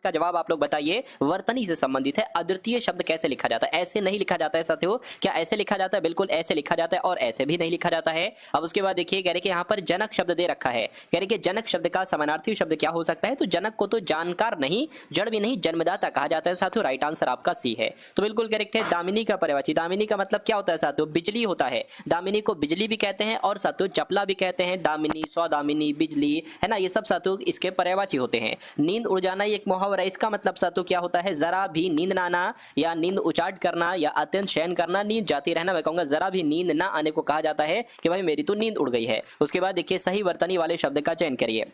का जवाब आप लोग बताइए, वर्तनी से संबंधित है। अद्वितीय शब्द कैसे लिखा जाता है? ऐसे नहीं लिखा जाता है साथियों। क्या ऐसे लिखा जाता है? बिल्कुल ऐसे लिखा जाता है, और ऐसे भी नहीं लिखा जाता है। अब उसके बाद देखिए, कह रहे कि यहाँ पर जनक शब्द दे रखा है। कह रहे कि जनक शब्द का समानार्थी शब्द क्या हो सकता है? तो जनक को तो जानकार नहीं, जड़ भी नहीं, जन्मदाता कहा जाता है साथियों। राइट आंसर आपका सी है, तो बिल्कुल करेक्ट है। दामिनी का पर्यायवाची, दामिनी का मतलब क्या होता है साथियों? बिजली होता है। दामिनी को बिजली भी कहते हैं और साथियों चपला भी कहते हैं। दामिनी, सौदामिनी, बिजली, है ना, ये सब साथियों इसके पर्यायवाची होते हैं। नींद उड़ जाना एक मुहावरा है, इसका मतलब तो क्या होता है? जरा भी नींद ना आना, या नींद उचाट करना, या अत्यंत शयन करना, नींद जाती रहना। मैं कहूंगा जरा भी नींद ना आने को कहा जाता है कि भाई मेरी तो नींद उड़ गई है। उसके बाद देखिए, सही वर्तनी वाले शब्द का चयन करिए।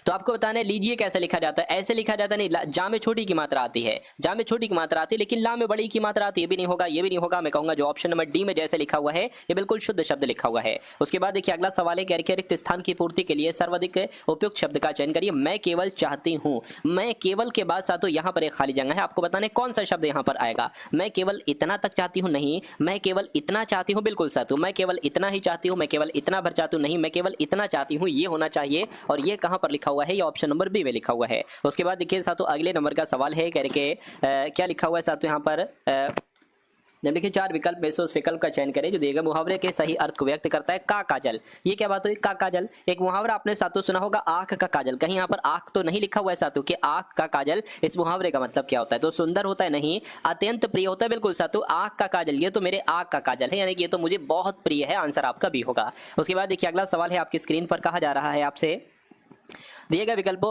तो आपको बताना है, लीजिए कैसे लिखा जाता है। ऐसे लिखा जाता नहीं, जा में छोटी की मात्रा आती है, जा में छोटी की मात्रा आती है, लेकिन ला में बड़ी की मात्रा आती है। ये भी नहीं होगा, ये भी नहीं होगा। मैं कहूंगा जो ऑप्शन नंबर डी में जैसे लिखा हुआ है, ये बिल्कुल शुद्ध शब्द लिखा हुआ है। उसके बाद देखिए, अगला सवाल है, कि रिक्त स्थान की पूर्ति के लिए सर्वाधिक उपयुक्त शब्द का चयन करिए। मैं केवल चाहती हूँ। मैं केवल के बाद साथों यहाँ पर एक खाली जगह है, आपको बताने कौन सा शब्द यहाँ पर आएगा। मैं केवल इतना तक चाहती हूँ, नहीं। मैं केवल इतना चाहती हूँ, बिल्कुल साथियों। मैं केवल इतना ही चाहती हूँ, मैं केवल इतना भर चाहती हूँ, नहीं। मैं केवल इतना चाहती हूँ, ये होना चाहिए। और ये कहां पर लिखा हुआ है? ये ऑप्शन नंबर बी में लिखा हुआ है। उसके बाद देखिए साथियों, अगले नंबर का सवाल है, कह रहे क्या लिखा हुआ है साथियों यहाँ पर? जब देखिए 4 विकल्प में से उस विकल्प का चयन करें जो दिएगा मुहावरे के सही अर्थ को व्यक्त करता है। का काजल, ये क्या बात हुई? का काजल एक मुहावरा आपने साथियों सुना होगा, आंख का काजल। कहीं यहाँ पर आंख तो नहीं लिखा हुआ है साथियों कि आंख का काजल। इस मुहावरे का मतलब क्या होता है? तो सुंदर होता है, नहीं। अत्यंत प्रिय होता है, बिल्कुल साथियों। आंख का काजल, ये तो मेरे आंख का काजल है, यानी कि ये तो मुझे बहुत प्रिय है। आंसर आपका भी होगा। उसके बाद देखिए, अगला सवाल है आपकी स्क्रीन पर, कहा जा रहा है आपसे, दिए गए विकल्पों,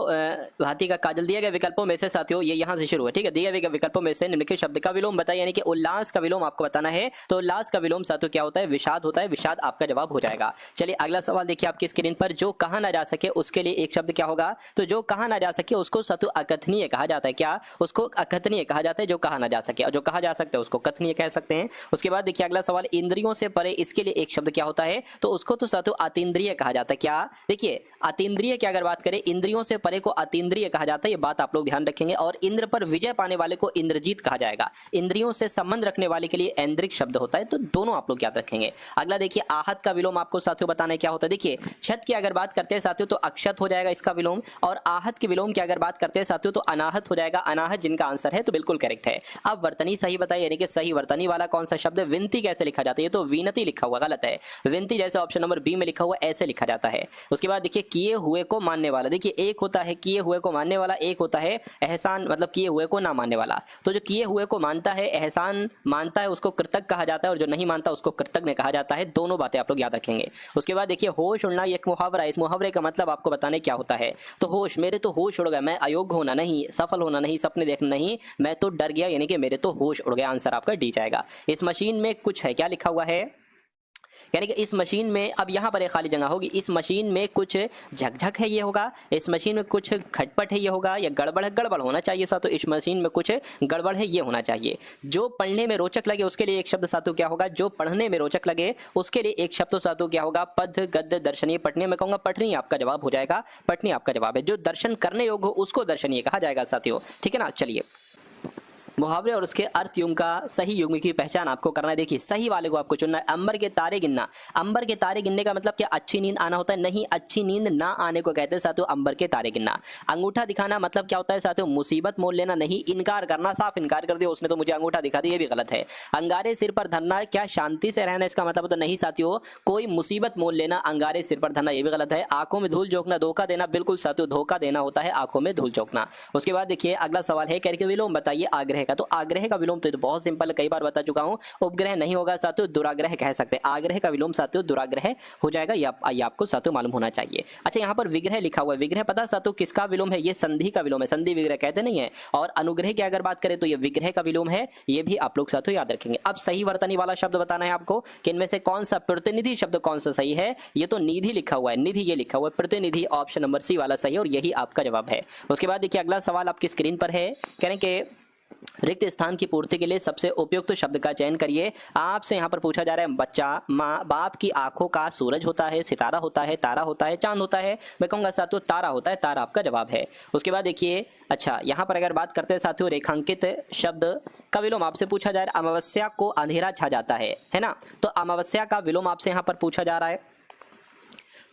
हाथी का काजल, दिए गए विकल्पों में से साथियों, ये यहां से शुरू है, ठीक है। दिए गए विकल्पों में से निम्नलिखित शब्द का विलोम बताइए, यानी कि उल्लास का विलोम आपको बताना है। तो उल्लास का विलोम साथियों क्या होता है? विषाद होता है। विषाद आपका जवाब हो जाएगा। चलिए अगला सवाल देखिए आपकी स्क्रीन पर, जो कहा ना जा सके उसके लिए एक शब्द क्या होगा? तो जो कहा ना जा सके उसको साथियों अकथनीय कहा जाता है। क्या? उसको अकथनीय कहा जाता है, जो कहा ना जा सके। और जो कहा जा सकता है उसको कथनीय कह सकते हैं। उसके बाद देखिए अगला सवाल, इंद्रियों से परे, इसके लिए एक शब्द क्या होता है? तो उसको तो साथियों अतीन्द्रिय कहा जाता है। क्या? देखिए अतीन्द्रिय की अगर बात करें, इंद्रियों से परे को अतीन्द्रिय कहा जाता है, ये बात आप लोग ध्यान रखेंगे। और इंद्र पर विजय पाने वाले को इंद्रजीत कहा जाएगा। इंद्रियों से संबंध रखने वाले के लिए ऐन्द्रिक शब्द होता है। तो दोनों आप लोग याद रखेंगे। अगला देखिए, आहत का विलोम आपको साथियों बताना है क्या होता है। देखिए छत की अगर बात करते हैं साथियों तो अक्षत हो जाएगा इसका विलोम, और आहत के विलोम की अगर बात करते हैं साथियों तो अनाहत हो जाएगा। अनाहत जिनका आंसर है, तो बिल्कुल करेक्ट है। अब वर्तनी सही बताइए, यानी कि सही वर्तनी वाला कौन सा शब्द है? विनती कैसे लिखा जाता है? ये तो विनती लिखा हुआ, गलत है। विनती जैसे ऑप्शन नंबर बी में लिखा हुआ ऐसे लिखा जाता है। उसके बाद देखिए, किए हुए को मानने वाला, देखिए एक होता है किए हुए को मानने वाला, एक होता है एहसान, मतलब किए हुए को ना मानने वाला। तो जो किए हुए को मानता है, एहसान मानता है, उसको कृतज्ञ कहा जाता है, और जो नहीं मानता उसको कृतज्ञ कहा जाता है। दोनों बातें आप लोग याद रखेंगे। उसके बाद देखिए, होश उड़ना एक मुहावरा है। इस मुहावरे का मतलब आपको बताने क्या होता है? तो होश, मेरे तो होश उड़ गए, मैं अयोग्य होना नहीं, सफल होना नहीं, सपने देखना नहीं, मैं तो डर गया, यानी कि मेरे तो होश उड़ गया। आंसर आपका डी जाएगा। इस मशीन में कुछ है, क्या लिखा हुआ है? यानी कि इस मशीन में, अब यहाँ पर एक खाली जगह होगी, इस मशीन में कुछ झकझक है, ये होगा। इस मशीन में कुछ खटपट है, ये होगा। या गड़बड़ है, गड़बड़ होना चाहिए साथियों। इस मशीन में कुछ गड़बड़ है, ये होना चाहिए। जो पढ़ने में रोचक लगे उसके लिए एक शब्द साथियों क्या होगा? जो पढ़ने में रोचक लगे उसके लिए एक शब्द साथियों क्या होगा? पद, गद्य, दर्शनीय। पठनीय मैं कहूंगा पठनीय आपका जवाब हो जाएगा। पठनीय आपका जवाब है। जो दर्शन करने योग्य हो उसको दर्शनीय कहा जाएगा साथियों, ठीक है ना। चलिए, मुहावरे और उसके अर्थ युग्म का सही युग्म की पहचान आपको करना है। देखिए सही वाले को आपको चुनना है। अंबर के तारे गिनना, अंबर के तारे गिनने का मतलब क्या? अच्छी नींद आना होता है? नहीं, अच्छी नींद ना आने को कहते हैं साथियों अंबर के तारे गिनना। अंगूठा दिखाना मतलब क्या होता है साथियों? मुसीबत मोल लेना, नहीं। इनकार करना, साफ इनकार कर दिया उसने तो मुझे अंगूठा दिखा दिया, ये भी गलत है। अंगारे सिर पर धरना, क्या शांति से रहना इसका मतलब? तो नहीं साथियों, कोई मुसीबत मोल लेना, अंगारे सिर पर धरना, ये भी गलत है। आंखों में धूल झोंकना, धोखा देना, बिल्कुल साथियों धोखा देना होता है आंखों में धूल झोंकना। उसके बाद देखिए अगला सवाल है, कह विलोम बताइए आग्रह का। तो आग्रह का विलोम तो बहुत सिंपल है, कई बार बता चुका हूं। उपग्रह नहीं होगा साथियों, दुराग्रह कह सकते हैं। आग्रह का विलोम साथियों दुराग्रह हो जाएगा, ये आपको साथियों मालूम होना चाहिए। अच्छा, यहां पर विग्रह लिखा हुआ है। विग्रह पता साथियों किसका विलोम है? ये संधि का विलोम है, संधि विग्रह कहते नहीं है। और अनुग्रह की अगर बात करें तो ये विग्रह का विलोम है, ये भी आप लोग साथियों याद रखेंगे। अब सही वर्तनी वाला शब्द बताना है आपको कि इनमें से कौन सा प्रतिनिधि शब्द कौन सा सही है। ये तो निधि लिखा हुआ है, निधि ये लिखा हुआ है, प्रतिनिधि ऑप्शन नंबर सी वाला सही है, और यही आपका जवाब है। उसके बाद देखिए अगला सवाल आपकी स्क्रीन पर है, कह रहे हैं कि रिक्त स्थान की पूर्ति के लिए सबसे उपयुक्त शब्द का चयन करिए। आपसे यहाँ पर पूछा जा रहा है, बच्चा, माँ बाप की आंखों का सूरज होता है, सितारा होता है, तारा होता है, चांद होता है। मैं कहूंगा साथियों तारा होता है, तारा आपका जवाब है। उसके बाद देखिए, अच्छा यहाँ पर अगर बात करते हैं साथियों रेखांकित शब्द का विलोम आपसे पूछा जा रहा है। अमावस्या को अंधेरा छा जाता है ना। तो अमावस्या का विलोम आपसे यहाँ पर पूछा जा रहा है।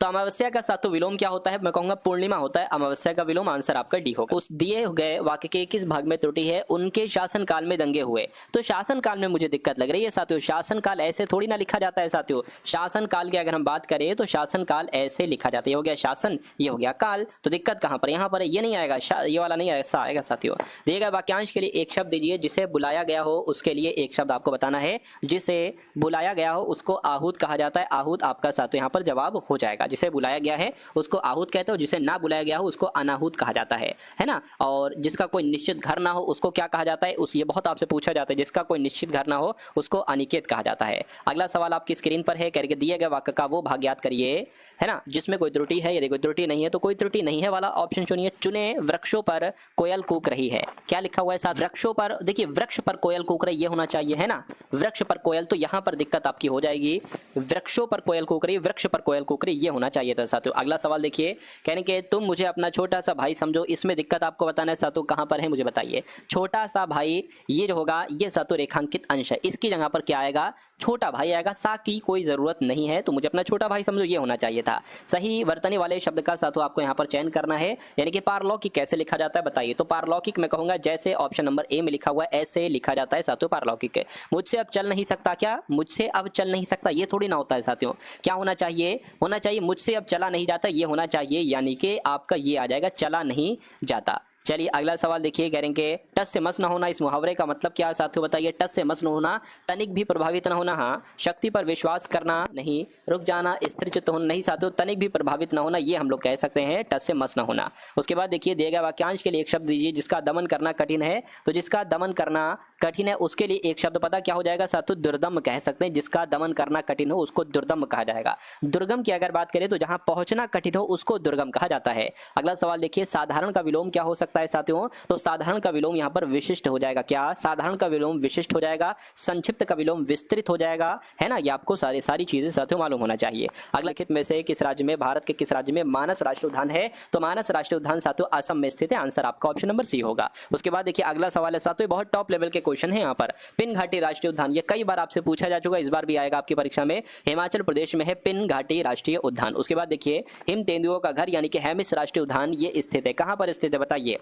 तो अमावस्या का सातों विलोम क्या होता है, मैं कहूंगा पूर्णिमा होता है। अमावस्या का विलोम आंसर आपका डी होगा। उस दिए गए वाक्य के किस भाग में त्रुटि है, उनके शासन काल में दंगे हुए। तो शासन काल में मुझे दिक्कत लग रही है साथियों, शासन काल ऐसे थोड़ी ना लिखा जाता है साथियों। शासन काल की अगर हम बात करें तो शासन काल ऐसे लिखा जाता है, ये हो गया शासन, ये हो गया काल। तो दिक्कत कहां पर, यहां पर ये नहीं आएगा, ये वाला नहीं आएगा, आएगा साथियों। दिए गए वाक्यांश के लिए एक शब्द दीजिए, जिसे बुलाया गया हो उसके लिए एक शब्द आपको बताना है। जिसे बुलाया गया हो उसको आहूत कहा जाता है। आहूत आपका साथियों यहाँ पर जवाब हो जाएगा। जिसे बुलाया गया है उसको आहूत कहते हो, जिसे ना बुलाया गया हो उसको अनाहूत कहा जाता है ना। और जिसका कोई निश्चित घर ना हो उसको क्या कहा जाता है, उस ये बहुत आपसे पूछा जाता है, जिसका कोई निश्चित घर ना हो उसको अनिकेत कहा जाता है। अगला सवाल आपकी स्क्रीन पर है, करके दिए गए वाक्य का वो भाग याद करिए, है ना, जिसमें कोई त्रुटि है। यदि कोई त्रुटि नहीं है तो कोई त्रुटि नहीं है वाला ऑप्शन चुनिए। चुने वृक्षों पर कोयल कूक रही है, क्या लिखा हुआ है साथ, वृक्षों पर। देखिए वृक्ष पर कोयल कूक रही, ये होना चाहिए, है ना, वृक्ष पर कोयल, तो यहां पर दिक्कत आपकी हो जाएगी। वृक्षों पर कोयल कूक रही, वृक्ष पर कोयल कूक रही, ये होना चाहिए था साथियों। अगला सवाल देखिए, कहने के तुम मुझे अपना छोटा सा भाई समझो, इसमें दिक्कत आपको बताना है साथियों, कहां पर है मुझे बताइए। छोटा सा भाई ये जो होगा ये साथियों रेखांकित अंश है, इसकी जगह पर क्या आएगा, छोटा भाई आएगा। सा की कोई जरूरत नहीं है, तो मुझे अपना छोटा भाई समझो ये होना चाहिए था। सही वर्तनी वाले शब्द का साथियों आपको यहाँ पर चयन करना है, यानी कि पारलौकिक कैसे लिखा जाता है बताइए। तो पारलौकिक मैं कहूंगा जैसे ऑप्शन नंबर ए में लिखा हुआ है ऐसे लिखा जाता है साथियों पारलौकिक। मुझसे अब चल नहीं सकता, क्या मुझसे अब चल नहीं सकता, ये थोड़ी ना होता है साथियों। क्या होना चाहिए, होना चाहिए मुझसे अब चला नहीं जाता, ये होना चाहिए, यानी कि आपका ये आ जाएगा चला नहीं जाता। चलिए अगला सवाल देखिए, कह रहे हैं कि टस से मस न होना, इस मुहावरे का मतलब क्या है साथियों बताइए। टस से मस न होना, तनिक भी प्रभावित न होना, हाँ, शक्ति पर विश्वास करना नहीं, रुक जाना, स्थिरचित्त होना नहीं साथियों, तनिक भी प्रभावित न होना, ये हम लोग कह सकते हैं टस से मस न होना। उसके बाद देखिए दिए गए वाक्यांश के लिए एक शब्द दीजिए, जिसका दमन करना कठिन है। तो जिसका दमन करना कठिन है उसके लिए एक शब्द पता क्या हो जाएगा साथियों, दुर्दम कह सकते हैं। जिसका दमन करना कठिन हो उसको दुर्दम कहा जाएगा। दुर्गम की अगर बात करें तो जहां पहुंचना कठिन हो उसको दुर्गम कहा जाता है। अगला सवाल देखिए, साधारण का विलोम क्या हो सकता है साथियों। तो साधारण का विलोम यहाँ पर विशिष्ट हो जाएगा, क्या साधारण का विलोम विशिष्ट हो जाएगा, संक्षिप्त का विलोम विस्तृत हो जाएगा, है ना। ये आपको सारी चीजें साथियों मालूम होना चाहिए। अगला लिखित में से किस राज्य में, भारत के किस राज्य में मानस राष्ट्रीय उद्यान है। तो मानस राष्ट्रीय उद्यान साथियों असम में स्थित है, आंसर आपका ऑप्शन नंबर सी होगा। उसके बाद देखिए अगला सवाल है साथियों, बहुत टॉप लेवल के क्वेश्चन है यहाँ पर। पिन घाटी राष्ट्रीय उद्यान, ये कई बार आपसे पूछा जा चुका है, इस बार भी आएगा आपकी परीक्षा में। हिमाचल प्रदेश में है पिन घाटी राष्ट्रीय उद्यान। उसके बाद देखिए हिम तेंदुओं का घर यानी कि हेमिस राष्ट्रीय उद्यान ये स्थित है, कहां पर स्थित है बताइए।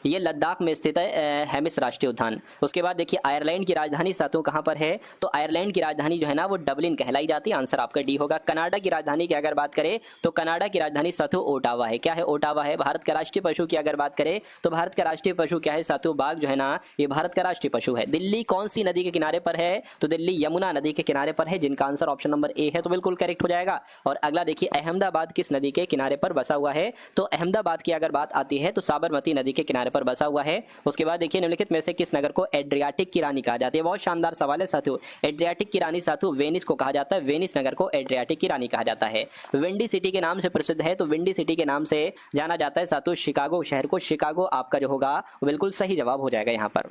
ये लद्दाख में स्थित है हेमिस राष्ट्रीय उद्यान। उसके बाद देखिए आयरलैंड की राजधानी साथियों कहां पर है। तो आयरलैंड की राजधानी जो है ना वो डबलिन कहलाई जाती है, आंसर आपका डी होगा। कनाडा की राजधानी की अगर बात करें तो कनाडा की राजधानी साथियों ओटावा है, क्या है, ओटावा है। भारत का राष्ट्रीय पशु की अगर बात करें तो भारत का राष्ट्रीय पशु क्या है साथियों, बाघ जो है ना ये भारत का राष्ट्रीय पशु है। दिल्ली कौन सी नदी के किनारे पर है, तो दिल्ली यमुना नदी के किनारे पर है, जिनका आंसर ऑप्शन नंबर ए है, तो बिल्कुल करेक्ट हो जाएगा। और अगला देखिए अहमदाबाद किस नदी के किनारे पर बसा हुआ है। तो अहमदाबाद की अगर बात आती है तो साबरमती नदी के किनारे पर बसा हुआ है। उसके बाद देखिए निम्नलिखित में से किस नगर को एड्रियाटिक की रानी कहा जाता है। बहुत शानदार सवाल है साथियों। एड्रियाटिक की रानी साथियों वेनिस को कहा जाता है, वेनिस नगर को एड्रियाटिक की रानी कहा जाता है। विंडी सिटी के नाम से प्रसिद्ध है, तो विंडी सिटी के नाम से जाना जाता है साथियों शिकागो शहर को। शिकागो आपका जो होगा बिल्कुल सही जवाब हो जाएगा यहाँ पर।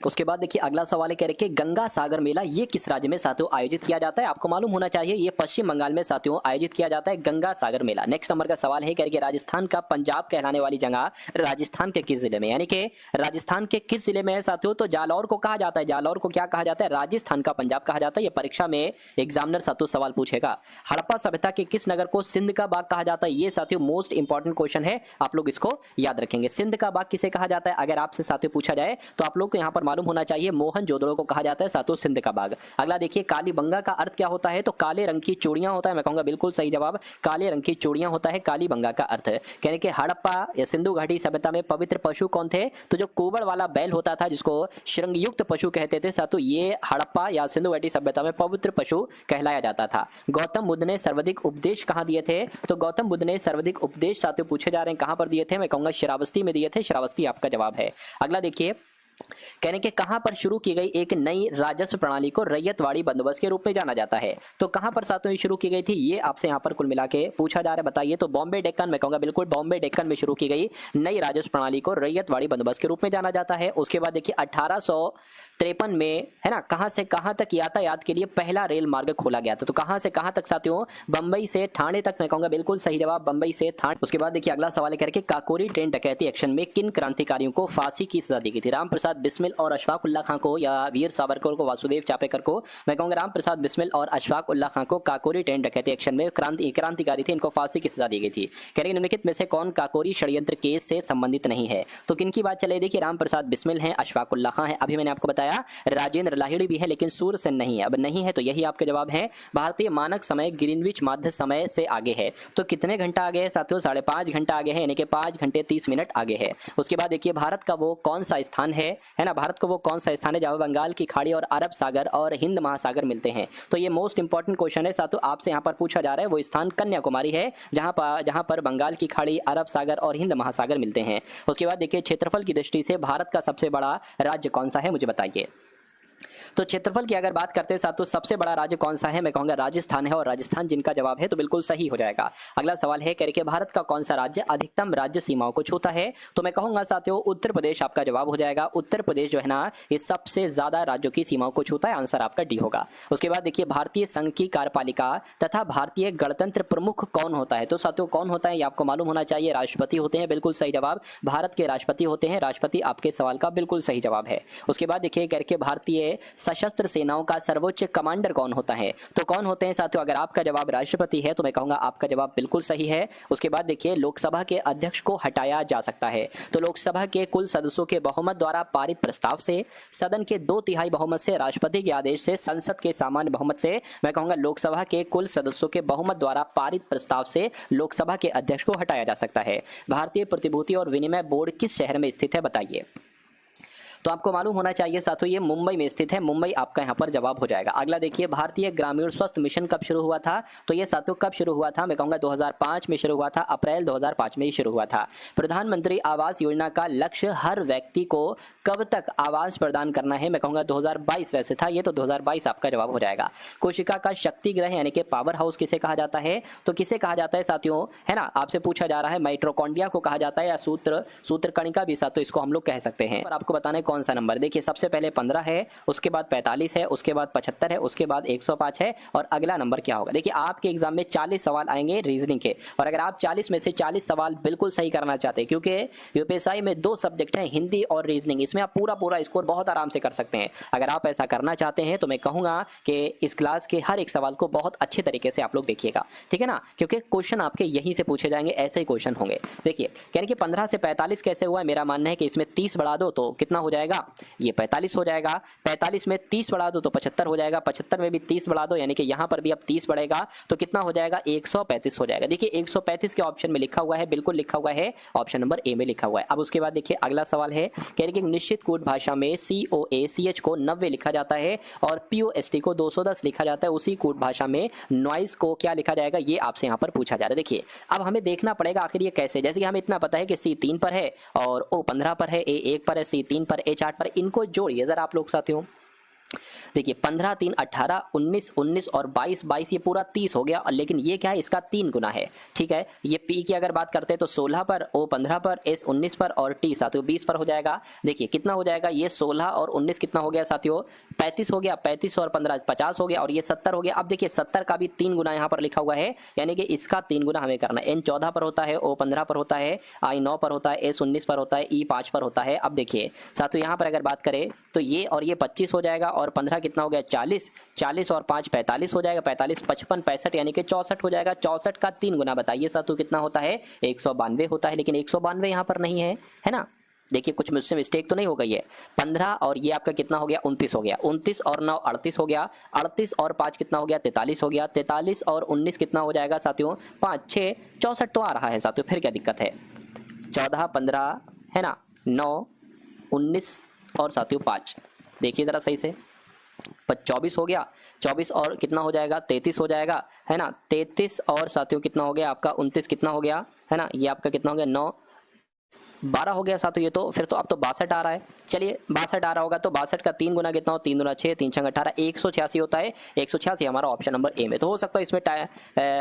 उसके बाद देखिए अगला सवाल है, कह रहे गंगा सागर मेला ये किस राज्य में साथियों आयोजित किया जाता है। आपको मालूम होना चाहिए ये पश्चिम बंगाल में साथियों आयोजित किया जाता है गंगा सागर मेला। नेक्स्ट नंबर का सवाल है, कह रहे राजस्थान का पंजाब कहलाने वाली जगह राजस्थान के किस जिले में, यानी कि राजस्थान के किस जिले में है साथियों। तो जालौर को कहा जाता है, जालौर को क्या कहा जाता है, राजस्थान का पंजाब कहा जाता है। ये परीक्षा में एग्जामिनर साथियों सवाल पूछेगा। हड़प्पा सभ्यता के किस नगर को सिंध का बाग कहा जाता है। ये साथियों मोस्ट इंपॉर्टेंट क्वेश्चन है, आप लोग इसको याद रखेंगे। सिंध का बाग किसे कहा जाता है, अगर आपसे साथियों पूछा जाए तो आप लोग को यहाँ पर मालूम होना चाहिए मोहनजोदड़ो को कहा जाता है साथियों सिंध का बाग। अगला देखिए कालीबंगा का अर्थ क्या होता है। तो काले रंग की चूड़ियां होता है, मैं कहूंगा बिल्कुल सही जवाब, काले रंग की चूड़ियां होता है कालीबंगा का अर्थ। कहने के हड़प्पा या सिंधु घाटी सभ्यता में पवित्र पशु कौन थे। तो जो कोबड़ वाला बैल होता था जिसको श्रृंगयुक्त पशु कहते थे साथियों, ये हड़प्पा या सिंधु घाटी सभ्यता में पवित्र पशु कहलाया जाता था। गौतम बुद्ध ने सर्वाधिक उपदेश कहां दिए थे। तो गौतम बुद्ध ने सर्वाधिक उपदेश साथियों पूछे जा रहे हैं कहां पर दिए थे, मैं कहूंगा श्रावस्ती में दिए थे, श्रावस्ती आपका जवाब है। अगला देखिए कहने के कहां पर शुरू की गई एक नई राजस्व प्रणाली को रैयतवाड़ी बंदोबस्त के रूप में जाना जाता है। तो कहां पर साथियों शुरू की गई थी, ये आपसे यहां पर कुल मिला के पूछा जा रहा है, बताइए। तो बॉम्बे डेक्कन में कहूंगा बिल्कुल बॉम्बे डेक्कन में शुरू की गई नई राजस्व प्रणाली को रैयतवाड़ी बंदोबस्त के रूप में जाना जाता है। उसके बाद देखिए 1853 में है ना कहां से कहां तक यातायात के लिए पहला रेल मार्ग खोला गया था। तो कहां से कहां तक साथियों, बंबई से ठाणे तक, मैं कहूंगा बिल्कुल सही जवाब बंबई से ठाणे। उसके बाद देखिए अगला सवाल करके काकोरी ट्रेन डकैती एक्शन में किन क्रांतिकारियों को फांसी की सजा दी गई थी। रामप्रसाद प्रसाद बिस्मिल और अशफाक उल्लाह खां को या वीर सावरकर को, वासुदेव चापेकर को, मैं कहूँगा राम प्रसाद बिस्मिल और अशफाक उल्लाह खां को काकोरी ट्रेन डकैती एक्शन में क्रांतिकारी थे, इनको फांसी की सजा दी गई थी। कह रहे निम्नलिखित में से कौन काकोरी षड्यंत्र केस से संबंधित नहीं है? तो किनकी बात चले? देखिए राम प्रसाद बिस्मिल हैं, अशफाक उल्लाह खां हैं, अभी मैंने आपको बताया राजेंद्र लाहिड़ी भी है, लेकिन सूरसेन नहीं है। अब नहीं है तो यही आपके जवाब है। भारतीय मानक समय ग्रीनविच माध्य समय से आगे है, तो कितने घंटा आगे है साथियों? 5.5 घंटा आगे है, यानी कि 5 घंटे 30 मिनट आगे है। उसके बाद देखिए भारत का वो कौन सा स्थान है ना, भारत का वो कौन सा स्थान है जहां बंगाल की खाड़ी और अरब सागर और हिंद महासागर मिलते हैं? तो ये मोस्ट इंपॉर्टेंट क्वेश्चन है साथियों, आपसे यहाँ पर पूछा जा रहा है। वो स्थान कन्याकुमारी है जहां पर बंगाल की खाड़ी, अरब सागर और हिंद महासागर मिलते हैं। उसके बाद देखिए क्षेत्रफल की दृष्टि से भारत का सबसे बड़ा राज्य कौन सा है, मुझे बताइए। तो क्षेत्रफल की अगर बात करते हैं साथियों, सबसे बड़ा राज्य कौन सा है? मैं कहूंगा राजस्थान है, और राजस्थान जिनका जवाब है तो बिल्कुल सही हो जाएगा। अगला सवाल है कह रहे भारत का कौन सा राज्य अधिकतम राज्य सीमाओं को छूता है? तो मैं कहूंगा साथियों उत्तर प्रदेश आपका जवाब हो जाएगा। उत्तर प्रदेश जो है ना, ये सबसे ज्यादा राज्यों की सीमाओं को छूता है, आंसर आपका डी होगा। उसके बाद देखिए भारतीय संघ की कार्यपालिका तथा भारतीय गणतंत्र प्रमुख कौन होता है? तो साथियों कौन होता है ये आपको मालूम होना चाहिए। राष्ट्रपति होते हैं, बिल्कुल सही जवाब, भारत के राष्ट्रपति होते हैं। राष्ट्रपति आपके सवाल का बिल्कुल सही जवाब है। उसके बाद देखिए कह रहे भारतीय सशस्त्र सेनाओं का सर्वोच्च कमांडर कौन होता है? तो कौन होते हैं साथियों? अगर आपका जवाब राष्ट्रपति है तो मैं कहूंगा आपका जवाब बिल्कुल सही है। उसके बाद देखिए लोकसभा के अध्यक्ष को हटाया जा सकता है, तो लोकसभा के कुल सदस्यों के बहुमत द्वारा पारित प्रस्ताव से, सदन के 2/3 बहुमत से, राष्ट्रपति के आदेश से, संसद के सामान्य बहुमत से, मैं कहूंगा लोकसभा के कुल सदस्यों के बहुमत द्वारा पारित प्रस्ताव से लोकसभा के अध्यक्ष को हटाया जा सकता है। भारतीय प्रतिभूति और विनिमय बोर्ड किस शहर में स्थित है, बताइए। तो आपको मालूम होना चाहिए साथियों ये मुंबई में स्थित है, मुंबई आपका यहाँ पर जवाब हो जाएगा। अगला देखिए भारतीय ग्रामीण स्वास्थ्य मिशन कब शुरू हुआ था? तो ये साथियों कब शुरू हुआ था? मैं कहूँगा 2005 में शुरू हुआ था, अप्रैल 2005 में ही शुरू हुआ था। प्रधानमंत्री आवास योजना का लक्ष्य हर व्यक्ति को कब तक आवास प्रदान करना है? मैं कहूँगा 2022 वैसे था ये, तो 2022 आपका जवाब हो जाएगा। कोशिका का शक्ति ग्रह यानी कि पावर हाउस किसे कहा जाता है? तो किसे कहा जाता है साथियों, है ना, आपसे पूछा जा रहा है। माइटोकॉन्ड्रिया को कहा जाता है या सूत्रकणिका भी साथियों इसको हम लोग कह सकते हैं। पर आपको बताना है कौन सा नंबर। देखिए सबसे पहले 15 है, उसके बाद 45 है, उसके बाद 75 है, उसके बाद 105 है, और अगला नंबर क्या होगा? देखिए आपके एग्जाम में 40 सवाल आएंगे रीजनिंग के, और अगर आप 40 में से 40 सवाल बिल्कुल सही करना चाहते हैं, क्योंकि यूपीएससी में 2 सब्जेक्ट हैं, हिंदी और रीजनिंग, इसमें आप पूरा स्कोर बहुत आराम से कर सकते हैं। अगर आप ऐसा करना चाहते हैं तो मैं कहूंगा कि इस क्लास के हर एक सवाल को बहुत अच्छे तरीके से आप लोग देखिएगा, ठीक है ना, क्योंकि क्वेश्चन आपके यहीं से पूछे जाएंगे, ऐसे ही क्वेश्चन होंगे। देखिए कह रहे कि 15 से 45 कैसे हुआ? मेरा मानना है कि इसमें 30 बढ़ा दो तो कितना हो जाएगा? ये 45 हो जाएगा। 45 में 30 बढ़ा दो तो 75 हो जाएगा। 75 में भी 30 बढ़ा दो, यानी कि यहां पर भी अब 30 बढ़ेगा तो कितना हो जाएगा? 135 हो जाएगा। देखिए 135 के ऑप्शन में लिखा हुआ है, बिल्कुल लिखा हुआ है, ऑप्शन नंबर ए में लिखा हुआ है। अब उसके बाद देखिए अगला सवाल है, कह रहे कि निश्चित कूट भाषा में COACH को 90 लिखा जाता है और POST को 210 लिखा जाता है। उसी कूट भाषा में नॉइज को क्या लिखा जाएगा? ये आपसे यहाँ पर पूछा जा रहा है। देखिए अब हमें देखना पड़ेगा आखिर ये कैसे, जैसे कि हमें इतना पता है कि C 3 पर है और O 15 पर है, A 1 पर है, C 3 पर, H 8 पर, इनको जोड़िए जरा आप लोग साथियों। देखिए 15 3 18 19 19 और 22 22, ये पूरा 30 हो गया, लेकिन ये क्या है? इसका 3 गुना है, ठीक है। ये P की अगर बात करते हैं तो 16 पर, O 15 पर, S 19 पर और T साथियों 20 पर हो जाएगा। देखिए कितना हो जाएगा? ये 16 और 19 कितना हो गया साथियों? 35 हो गया। 35 और 15 50 हो गया, और ये 70 हो गया। अब देखिए 70 का भी 3 गुना यहाँ पर लिखा हुआ है, यानी कि इसका 3 गुना हमें करना है। N 14 पर होता है, O 15 पर होता है, I 9 पर होता है, S 19 पर होता है, E 5 पर होता है। अब देखिए साथियों यहाँ पर अगर बात करें तो ये और ये 25 हो जाएगा, और 15 कितना हो गया? 40, 40 और 5 45 हो जाएगा, 45 55 65 यानी कि 64 हो जाएगा। 64 का 3 गुना बताइए साथियों कितना होता है? 192 होता है, लेकिन 192 यहाँ पर नहीं है ना। देखिए कुछ मुझसे मिस्टेक तो नहीं हो गई है। 15 और ये आपका कितना हो गया? 29 हो गया। 29 और 9 38 हो गया। 38 और 5 कितना हो गया? 43 हो गया। 43 और 19 कितना हो जाएगा साथियों? 5 6 64 तो आ रहा है साथियों, फिर क्या दिक्कत है? 14 15 है ना, 9 19 और साथियों 5, देखिए जरा सही से, 24 हो गया। 24 और कितना हो जाएगा? 33 हो जाएगा, है ना। 33 और साथियों कितना हो गया आपका? 29 कितना हो गया, है ना, ये आपका कितना हो गया? 9 12 हो गया साथियों। ये तो फिर तो अब तो 62 आ रहा है। चलिए 62 आ रहा होगा तो 62 का 3 गुना कितना हो? 3 गुना 6, 3 6 18, 186 होता है। 186 हमारा ऑप्शन नंबर ए में। तो हो सकता है इसमें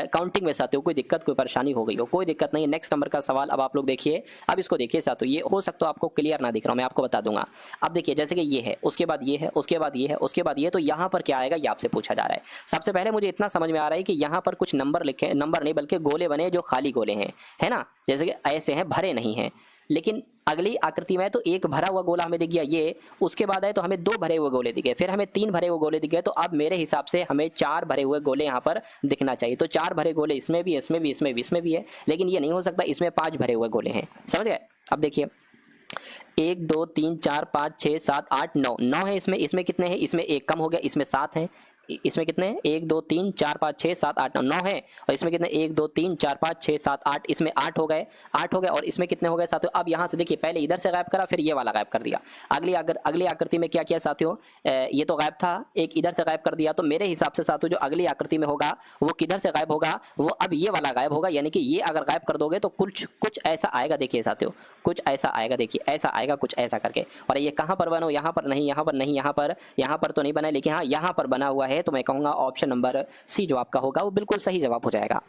काउंटिंग में साथियों कोई दिक्कत, कोई परेशानी हो गई हो, कोई दिक्कत नहीं है। नेक्स्ट नंबर का सवाल अब आप लोग देखिए। अब इसको देखिए साथियों, ये हो सकता है आपको क्लियर ना दिख रहा हूँ, मैं आपको बता दूंगा। अब देखिए जैसे कि ये है, उसके बाद ये है, उसके बाद ये है, उसके बाद ये, तो यहाँ पर क्या आएगा ये आपसे पूछा जा रहा है। सबसे पहले मुझे इतना समझ में आ रहा है कि यहाँ पर कुछ नंबर लिखे, नंबर नहीं बल्कि गोले बने जो खाली गोले हैं, है ना, जैसे कि ऐसे हैं, भरे नहीं हैं। लेकिन अगली आकृति में तो एक भरा हुआ गोला हमें दिख गया ये, उसके बाद है तो हमें 2 भरे हुए गोले दिखे, फिर हमें 3 भरे हुए गोले दिखे, तो अब मेरे हिसाब से हमें 4 भरे हुए गोले यहाँ पर दिखना चाहिए। तो 4 भरे गोले इसमें भी, इसमें भी, इसमें भी, इसमें भी है, लेकिन ये नहीं हो सकता, इसमें 5 भरे हुए गोले हैं। समझ गए? अब देखिए 1 2 3 4 5 6 7 8 9, 9 है इसमें, इसमें कितने हैं? इसमें 1 कम हो गया, इसमें 7 है, इसमें कितने हैं? 1 2 3 4 5 6 7 8 9, 9 है, और इसमें कितने? 1 2 3 4 5 6 7 8, इसमें 8 हो गए, 8 हो गए, और इसमें कितने हो गए साथियों? अब यहाँ से देखिए पहले इधर से गायब करा, फिर ये वाला गायब कर दिया। अगली आकृति में क्या किया साथियों? ये तो गायब था, एक इधर से गायब कर दिया, तो मेरे हिसाब से साथियों जो अगली आकृति में होगा वो किधर से गायब होगा? वो अब ये वाला गायब होगा, यानी कि ये अगर गायब कर दोगे तो कुछ ऐसा आएगा, देखिए साथियों, कुछ ऐसा आएगा, देखिए ऐसा आएगा कुछ ऐसा करके। और ये कहाँ पर बना? यहाँ पर नहीं, यहाँ पर नहीं, यहाँ पर तो नहीं बना, लेकिन हाँ यहाँ पर बना हुआ है, तो मैं कहूँगा ऑप्शन नंबर सी जो आपका होगा वो बिल्कुल सही जवाब हो जाएगा।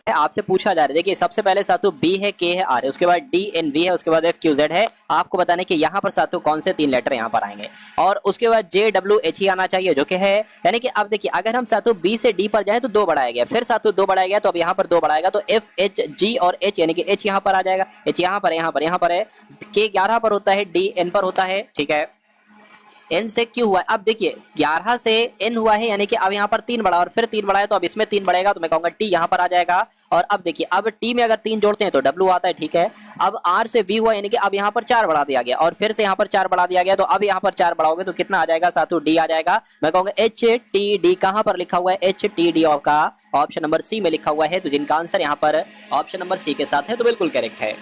आपसे पूछा जा रहा है, देखिए सबसे पहले साथियों बी है, के है, आर है, उसके बाद डी एन वी है, उसके बाद एफ क्यू जेड है। आपको बताने कि यहाँ पर साथियों कौन से 3 लेटर यहाँ पर आएंगे, और उसके बाद जे डब्ल्यू एच ही आना चाहिए जो कि है, यानी कि अब देखिए अगर हम साथियों बी से डी पर जाए तो 2 बढ़ाया गया, फिर साथियों 2 बढ़ाया गया, तो अब यहाँ पर 2 बढ़ाएगा, तो एफ एच जी और एच, यानी कि एच यहाँ पर आ जाएगा, एच यहाँ पर, यहाँ पर, यहाँ पर है, के 11 पर होता है, डी एन पर होता है, ठीक है, एन से क्यू हुआ है। अब देखिए 11 से एन हुआ है, यानी कि अब यहाँ पर 3 बढ़ा और फिर 3 बढ़ा है, तो अब इसमें 3 बढ़ेगा, तो मैं कहूंगा टी यहाँ पर आ जाएगा। और अब देखिए अब टी में अगर 3 जोड़ते हैं तो डब्ल्यू आता है, ठीक है। अब आर से वी हुआ, यानी कि अब यहाँ पर 4 बढ़ा दिया गया, और फिर से यहाँ पर 4 बढ़ा दिया गया, तो अब यहाँ पर 4 बढ़ाओगे तो कितना आ जाएगा साथियों? डी आ जाएगा। मैं कहूंगा एच टी डी, कहां पर लिखा हुआ है? एच टी डी का ऑप्शन नंबर सी में लिखा हुआ है, तो जिनका आंसर यहाँ पर ऑप्शन नंबर सी के साथ है, तो बिल्कुल करेक्ट है।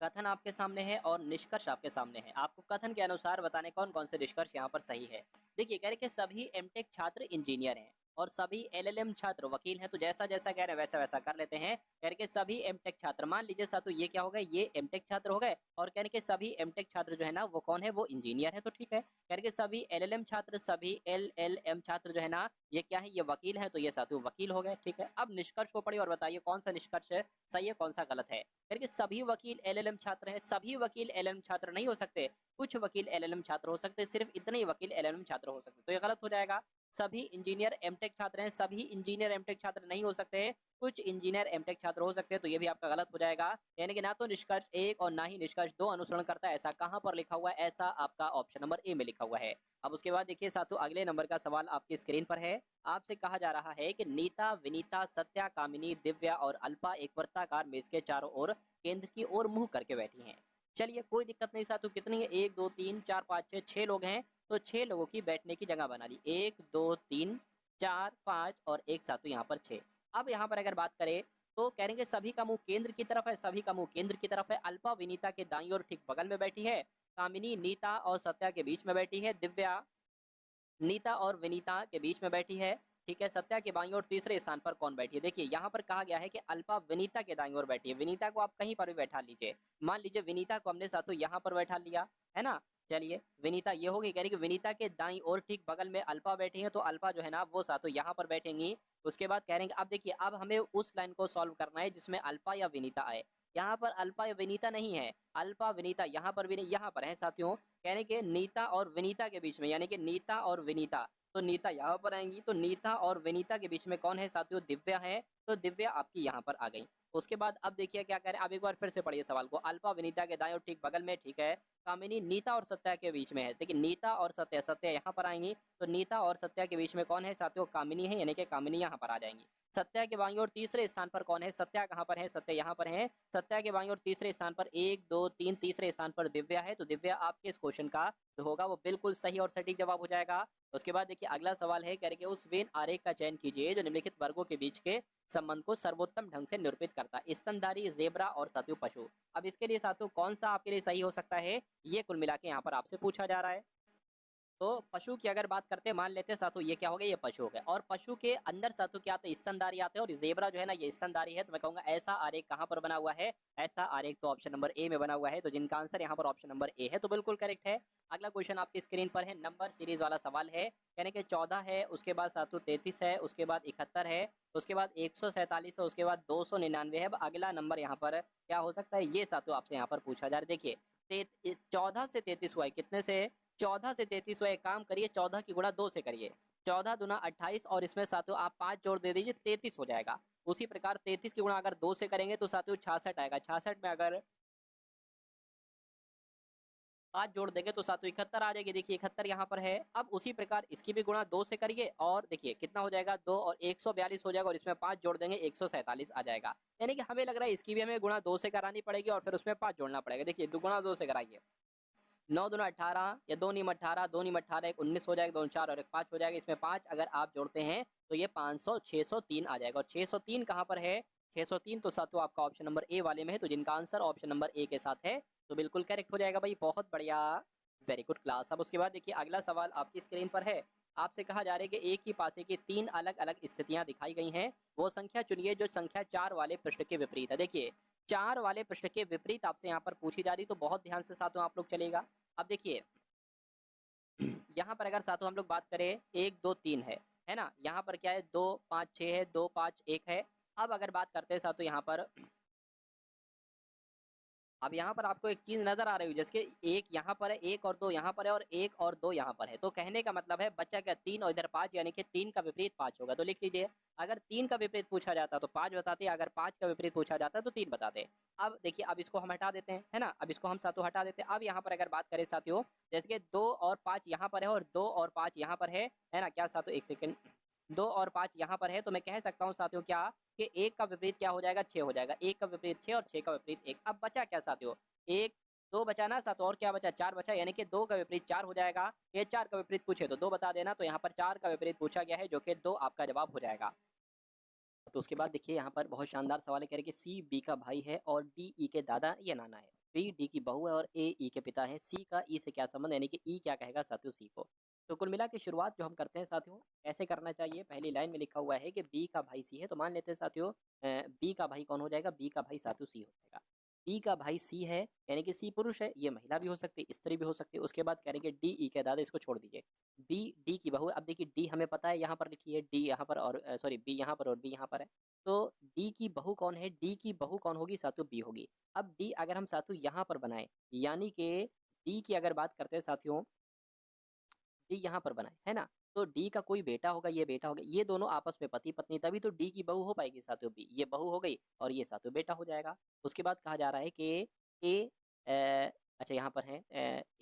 कथन आपके सामने है और निष्कर्ष आपके सामने है, आपको कथन के अनुसार बताने कौन कौन से निष्कर्ष यहाँ पर सही है। देखिए कह रहे कि सभी एमटेक छात्र इंजीनियर हैं और सभी एलएलएम छात्र वकील हैं, तो जैसा जैसा कह रहे हैं वैसा वैसा कर लेते हैं। कह रहे कि सभी एमटेक छात्र, मान लीजिए साथों ये क्या हो गए? ये एमटेक छात्र हो गए, और कह रहे कि सभी एमटेक छात्र जो है ना वो कौन है? वो इंजीनियर है, तो ठीक है। कह रहे कि सभी एलएलएम छात्र, सभी एलएलएम छात्र जो है ना ये क्या है? ये वकील है, तो ये साथियों वकील हो गए, ठीक है। अब निष्कर्ष को पढ़िए और बताइए कौन सा निष्कर्ष है सही है, कौन सा गलत है। करके सभी वकील एलएलएम छात्र हैं, सभी वकील एलएलएम छात्र नहीं हो सकते, कुछ वकील एलएलएम छात्र हो सकते हैं, सिर्फ इतने ही वकील एलएलएम छात्र हो सकते हैं, तो ये गलत हो जाएगा। सभी इंजीनियर एमटेक छात्र हैं, सभी इंजीनियर एमटेक छात्र नहीं हो सकते, कुछ इंजीनियर एमटेक छात्र हो सकते हैं, तो ये भी आपका गलत हो जाएगा। यानी कि ना तो निष्कर्ष 1 और ना ही निष्कर्ष 2 अनुसरण करता है, ऐसा कहां पर लिखा हुआ है? ऐसा आपका ऑप्शन नंबर ए में लिखा हुआ है। अब उसके बाद देखिए साथियों अगले नंबर का सवाल आपकी स्क्रीन पर है। आपसे कहा जा रहा है कि नीता, विनीता, सत्या, कामिनी, दिव्या और अल्पा एक वृत्ताकार मेज के चारों ओर केंद्र की ओर मुंह करके बैठी हैं। चलिए कोई दिक्कत नहीं साथियों, कितनी है? 1 2 3 4 5 6, 6 लोग हैं, तो 6 लोगों की बैठने की जगह बना ली। 1 2 3 4 5 और एक साथियों यहाँ पर 6। अब यहाँ पर अगर बात करें तो कहेंगे सभी का मुंह केंद्र की तरफ है, सभी का मुंह केंद्र की तरफ है। अल्पा विनीता के दाईं ओर ठीक बगल में बैठी है, कामिनी नीता और सत्या के बीच में बैठी है, दिव्या नीता और विनीता के बीच में बैठी है, ठीक है। सत्या के बाईं ओर तीसरे स्थान पर कौन बैठी है? देखिए यहाँ पर कहा गया है कि अल्पा विनीता के दाईं ओर बैठी है। विनीता को आप कहीं पर भी बैठा लीजिए, मान लीजिए विनीता को हमने साथों यहाँ पर बैठा लिया है ना। चलिए विनीता ये होगी, कह रही कि विनीता के दाईं ओर ठीक बगल में अल्पा बैठी है, तो अल्पा जो है ना वो साथों यहाँ पर बैठेंगी। उसके बाद कह रहे हैं अब देखिए अब हमें उस लाइन को सॉल्व करना है जिसमें अल्पा या विनीता आए। यहाँ पर अल्पा या विनीता नहीं है, अल्पा विनीता यहाँ पर भी नहीं, यहाँ पर है साथियों। कहने के नीता और विनीता के बीच में, यानी कि नीता और विनीता, तो नीता यहाँ पर आएंगी, तो नीता और विनीता के बीच में कौन है साथियों? दिव्या है, तो दिव्या आपकी यहाँ पर आ गई। उसके बाद अब देखिए क्या कह रहे हैं, अब एक बार फिर से पढ़िए सवाल को। अल्पा विनीता के दाएं और ठीक बगल में, ठीक है। कामिनी नीता और सत्या के बीच में है, देखिए नीता और सत्या, सत्या यहाँ पर आएंगी, तो नीता और सत्या के बीच में कौन है साथियों? कामिनी है, यानी कि कामिनी यहाँ पर आ जाएंगी। सत्या के बाईं ओर तीसरे स्थान पर कौन है? सत्या कहाँ पर है? सत्या यहाँ पर है। सत्या के बाईं ओर तीसरे स्थान पर 1 2 3 तीसरे स्थान पर दिव्या है, तो दिव्या आपके इस क्वेश्चन का जो होगा वो बिल्कुल सही और सटीक जवाब हो जाएगा। उसके बाद देखिए अगला सवाल है, करके उस वेन आरेख का चयन कीजिए जो निम्नलिखित वर्गों के बीच के संबंध को सर्वोत्तम ढंग से निरूपित करता है। स्तनधारी, जेब्रा और साथियों पशु। अब इसके लिए साथियों कौन सा आपके लिए सही हो सकता है, ये कुल मिला के यहाँ पर आपसे पूछा जा रहा है। तो पशु की अगर बात करते हैं, मान लेते हैं साथों ये क्या हो गया? ये पशु हो गए, और पशु के अंदर साथों क्या आते हैं? स्तनधारी आते हैं, और जेब्रा जो है ना ये स्तनधारी है, तो मैं कहूंगा ऐसा आरेख कहाँ पर बना हुआ है? ऐसा आरेख तो ऑप्शन नंबर ए में बना हुआ है, तो जिनका आंसर यहाँ पर ऑप्शन नंबर ए है, तो बिल्कुल करेक्ट है। अगला क्वेश्चन आपकी स्क्रीन पर है, नंबर सीरीज वाला सवाल है। यानी कि 14 है, उसके बाद साथों 33 है, उसके बाद 71 है, उसके बाद 147 है, उसके बाद 299 है। अब अगला नंबर यहाँ पर क्या हो सकता है, ये साथों आपसे यहाँ पर पूछा जा रहा है। देखिए 14 से 33 हुआ है, कितने से? 14 से 33 हुआ है। काम करिए 14 की गुणा 2 से करिए, 14 दूना 28, और इसमें साथियों आप 5 जोड़ दे दीजिए, 33 हो जाएगा। उसी प्रकार 33 की गुणा अगर 2 से करेंगे तो साथियों 66 आएगा। 66 में अगर 5 जोड़ देंगे तो सातों 71 आ जाएगी। देखिए 71 यहाँ पर है। अब उसी प्रकार इसकी भी गुणा 2 से करिए और देखिए कितना हो जाएगा 2 और 142 हो जाएगा और इसमें 5 जोड़ देंगे 147 आ जाएगा। यानी कि हमें लग रहा है इसकी भी हमें गुणा 2 से करानी पड़ेगी और फिर उसमें 5 जोड़ना पड़ेगा। देखिए गुणा 2 से कराइए, 9 दूना 18 या 2 नीम 18, 2 नीम 18 एक 19 हो जाएगा, 2 4 और एक 5 हो जाएगा। इसमें 5 अगर आप जोड़ते हैं तो ये 500 603 आ जाएगा। और 603 कहाँ पर है? 603 तो साथियों आपका ऑप्शन नंबर ए वाले में है। तो जिनका आंसर ऑप्शन नंबर ए के साथ है तो बिल्कुल करेक्ट हो जाएगा भाई। बहुत बढ़िया, वेरी गुड क्लास। अब उसके बाद देखिए अगला सवाल आपकी स्क्रीन पर है। आपसे कहा जा रहा है कि एक ही पासे की 3 अलग अलग स्थितियां दिखाई गई हैं, वो संख्या चुनिए जो संख्या 4 वाले पृष्ठ के विपरीत है। देखिए 4 वाले पृष्ठ के विपरीत आपसे यहाँ पर पूछी जा रही, तो बहुत ध्यान से साथियों आप लोग चलेगा। अब देखिए यहाँ पर अगर साथियों हम लोग बात करें 1 2 3 है ना, यहाँ पर क्या है 2 5 6 है, 2 5 1 है। अब अगर बात करते हैं साथियों यहाँ पर, अब यहाँ पर आपको एक चीज नजर आ रही है, जैसे एक यहाँ पर है, एक और दो यहाँ पर है और एक और दो यहाँ पर है। तो कहने का मतलब है बच्चा क्या 3 और इधर 5, यानी कि 3 का विपरीत 5 होगा। तो लिख लीजिए, अगर 3 का विपरीत पूछा जाता तो 5 बताते, अगर 5 का विपरीत पूछा जाता तो 3 बताते। अब देखिए अब इसको हम हटा देते हैं, है ना, अब इसको हम साथियों हटा देते हैं। अब यहाँ पर अगर बात करें साथियों, जैसे कि 2 और 5 यहाँ पर है और 2 और 5 यहाँ पर है ना, क्या साथियों, एक सेकंड, 2 और 5 यहाँ पर है, तो मैं कह सकता हूँ साथियों क्या कि 1 का विपरीत क्या हो जाएगा, 6 हो जाएगा। 1 का विपरीत 6 और 6 का विपरीत 1। अब बचा क्या साथियों, 1 2 बचा ना साथ, और क्या बचा, 4 बचा, यानी कि 2 का विपरीत 4 हो जाएगा। ये 4 का विपरीत पूछे तो 2 बता देना, तो यहाँ पर 4 का विपरीत पूछा गया है जो कि 2 आपका जवाब हो जाएगा। तो उसके बाद देखिए यहाँ पर बहुत शानदार सवाल है, कह रहे कि सी बी का भाई है और डी ई के दादा या नाना है, बी डी की बहू है और ए ई के पिता है, सी का ई से क्या संबंध, यानी कि ई क्या कहेगा साथियों सी को। तो कुल मिला के शुरुआत जो हम करते हैं साथियों ऐसे करना चाहिए। पहली लाइन में लिखा हुआ है कि बी का भाई सी है, तो मान लेते हैं साथियों बी का भाई कौन हो जाएगा, बी का भाई साथियों सी हो जाएगा। बी का भाई सी है, यानी कि सी पुरुष है, ये महिला भी हो सकती है, स्त्री भी हो सकती है। उसके बाद कह रहे हैं कि डी ई के दादा, इसको छोड़ दीजिए, बी डी की बहू। अब देखिए डी हमें पता है, यहाँ पर लिखिए डी यहाँ पर और सॉरी बी यहाँ पर और बी यहाँ पर है। तो डी की बहू कौन है, डी की बहू कौन होगी साथियों, बी होगी। अब डी अगर हम साथियों यहाँ पर बनाए, यानी कि डी की अगर बात करते हैं साथियों, डी यहाँ पर बनाए है ना, तो डी का कोई बेटा होगा, ये बेटा होगा, ये दोनों आपस में पति पत्नी, तभी तो डी की बहू हो पाएगी साथियों बी, ये बहू हो गई और ये साथियों बेटा हो जाएगा। उसके बाद कहा जा रहा है कि ए अच्छा यहाँ पर है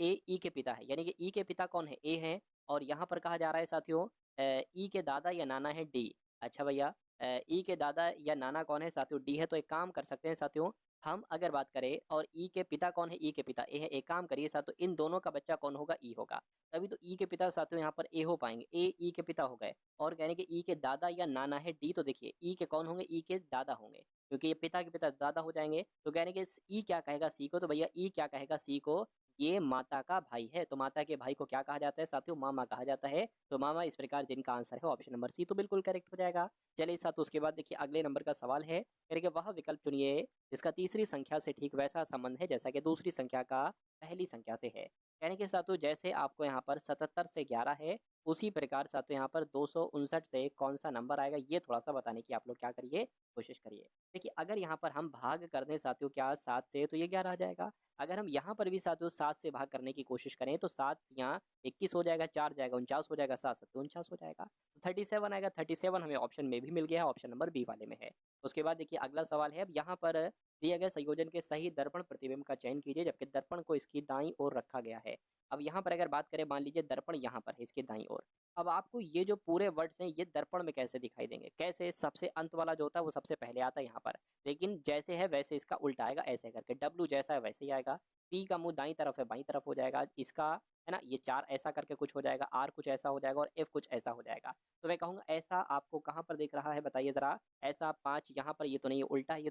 ए ई के पिता है, यानी कि ई के पिता कौन है, ए है। और यहाँ पर कहा जा रहा है साथियों ई के दादा या नाना है, डी। अच्छा भैया ई के दादा या नाना कौन है साथियों, डी है। तो एक काम कर सकते हैं साथियों, हम अगर बात करें और ई के पिता कौन है, ई के पिता ए है, एक काम करिए साथियों इन दोनों का बच्चा कौन होगा, ई होगा। तभी तो ई के पिता साथियों यहाँ पर ए हो पाएंगे, ए ई के पिता हो गए। और कहने के ई के दादा या नाना है डी, तो देखिए ई के कौन होंगे, ई के दादा होंगे, क्योंकि ये पिता के पिता दादा हो जाएंगे। तो कहने के ई क्या कहेगा सी को, तो भैया ई क्या कहेगा सी को, ये माता का भाई है। तो माता के भाई को क्या कहा जाता है साथियों, मामा कहा जाता है। तो मामा, इस प्रकार जिनका आंसर है ऑप्शन नंबर सी तो बिल्कुल करेक्ट हो जाएगा। चलिए साथ उसके बाद देखिए अगले नंबर का सवाल है, कह रहे कि वह विकल्प चुनिए जिसका तीसरी संख्या से ठीक वैसा संबंध है जैसा कि दूसरी संख्या का पहली संख्या से है। कहने के साथियों जैसे आपको यहाँ पर 77 से 11 है, उसी प्रकार साथियों यहाँ पर 259 से कौन सा नंबर आएगा, ये थोड़ा सा बताने की आप लोग क्या करिए, कोशिश करिए। देखिए अगर यहाँ पर हम भाग कर दें साथियों क्या 7 से, तो ये 11 आ जाएगा। अगर हम यहाँ पर भी साथियों 7 से भाग करने की कोशिश करें तो 7 यहाँ 21 हो जाएगा, 4 जाएगा 49 हो जाएगा, 7 7 49 हो जाएगा, तो 37 आएगा। 37 हमें ऑप्शन में भी मिल गया है, ऑप्शन नंबर बी वाले में है। उसके बाद देखिए अगला सवाल है, अब यहाँ पर दिए गए संयोजन के सही दर्पण प्रतिबिंब का चयन कीजिए जबकि दर्पण को इसकी दाईं ओर रखा गया है। अब यहाँ पर अगर बात करें, मान लीजिए दर्पण यहाँ पर है इसके दाईं ओर। अब आपको ये जो पूरे वर्ड्स हैं ये दर्पण में कैसे दिखाई देंगे, कैसे, सबसे अंत वाला जो होता है वो सबसे पहले आता है यहाँ पर, लेकिन जैसे है वैसे इसका उल्टा आएगा, ऐसे करके डब्ल्यू जैसा है वैसे ही आएगा, पी का मुंह दाईं तरफ है बाईं तरफ हो जाएगा इसका, है ना, ये 4 ऐसा करके कुछ हो जाएगा, आर कुछ ऐसा हो जाएगा और एफ कुछ ऐसा हो जाएगा। तो मैं कहूँगा ऐसा आपको कहाँ पर दिख रहा है बताइए जरा, ऐसा 5 यहाँ पर, ये तो नहीं, ये उल्टा है,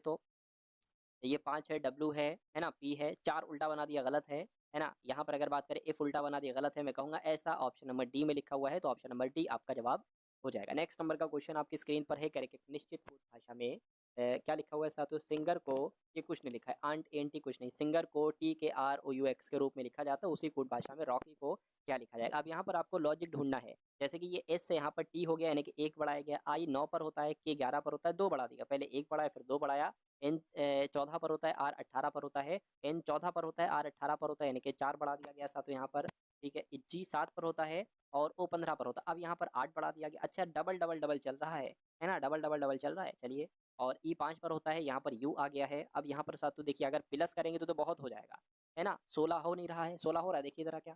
ये 5 है, डब्ल्यू है ना, पी है, 4 उल्टा बना दिया गलत है ना। यहाँ पर अगर बात करें एफ उल्टा बना दिया गलत है, मैं कहूँगा ऐसा ऑप्शन नंबर डी में लिखा हुआ है, तो ऑप्शन नंबर डी आपका जवाब हो जाएगा। नेक्स्ट नंबर का क्वेश्चन आपकी स्क्रीन पर है, कह रहे कि निश्चित कूट भाषा में क्या लिखा हुआ है साथियों, सिंगर को, ये कुछ नहीं लिखा है, आंट एन टी कुछ नहीं, सिंगर को टी के आर ओ यू एक्स के रूप में लिखा जाता है, उसी कूट भाषा में रॉकी को क्या लिखा जाएगा। अब यहाँ पर आपको लॉजिक ढूंढना है, जैसे कि ये एस से यहाँ पर टी हो गया, यानी कि 1 बढ़ाया गया, आई 9 पर होता है, के 11 पर होता है, 2 बढ़ा दिया, पहले 1 बढ़ाया फिर 2 बढ़ाया, एन 14 पर होता है, आर 18 पर होता है, एन 14 पर होता है, आर 18 पर होता है, यानी कि 4 बढ़ा दिया गया साथियों यहाँ पर, ठीक है, जी 7 पर होता है और ओ 15 पर होता है। अब यहाँ पर 8 बढ़ा दिया गया, अच्छा डबल डबल डबल चल रहा है ना, डबल डबल डबल चल रहा है, चलिए। और ई 5 पर होता है, यहाँ पर यू आ गया है। अब यहाँ पर साथियों देखिए अगर प्लस करेंगे तो बहुत हो जाएगा, है ना। 16 हो नहीं रहा है, 16 हो रहा है, देखिए जरा क्या,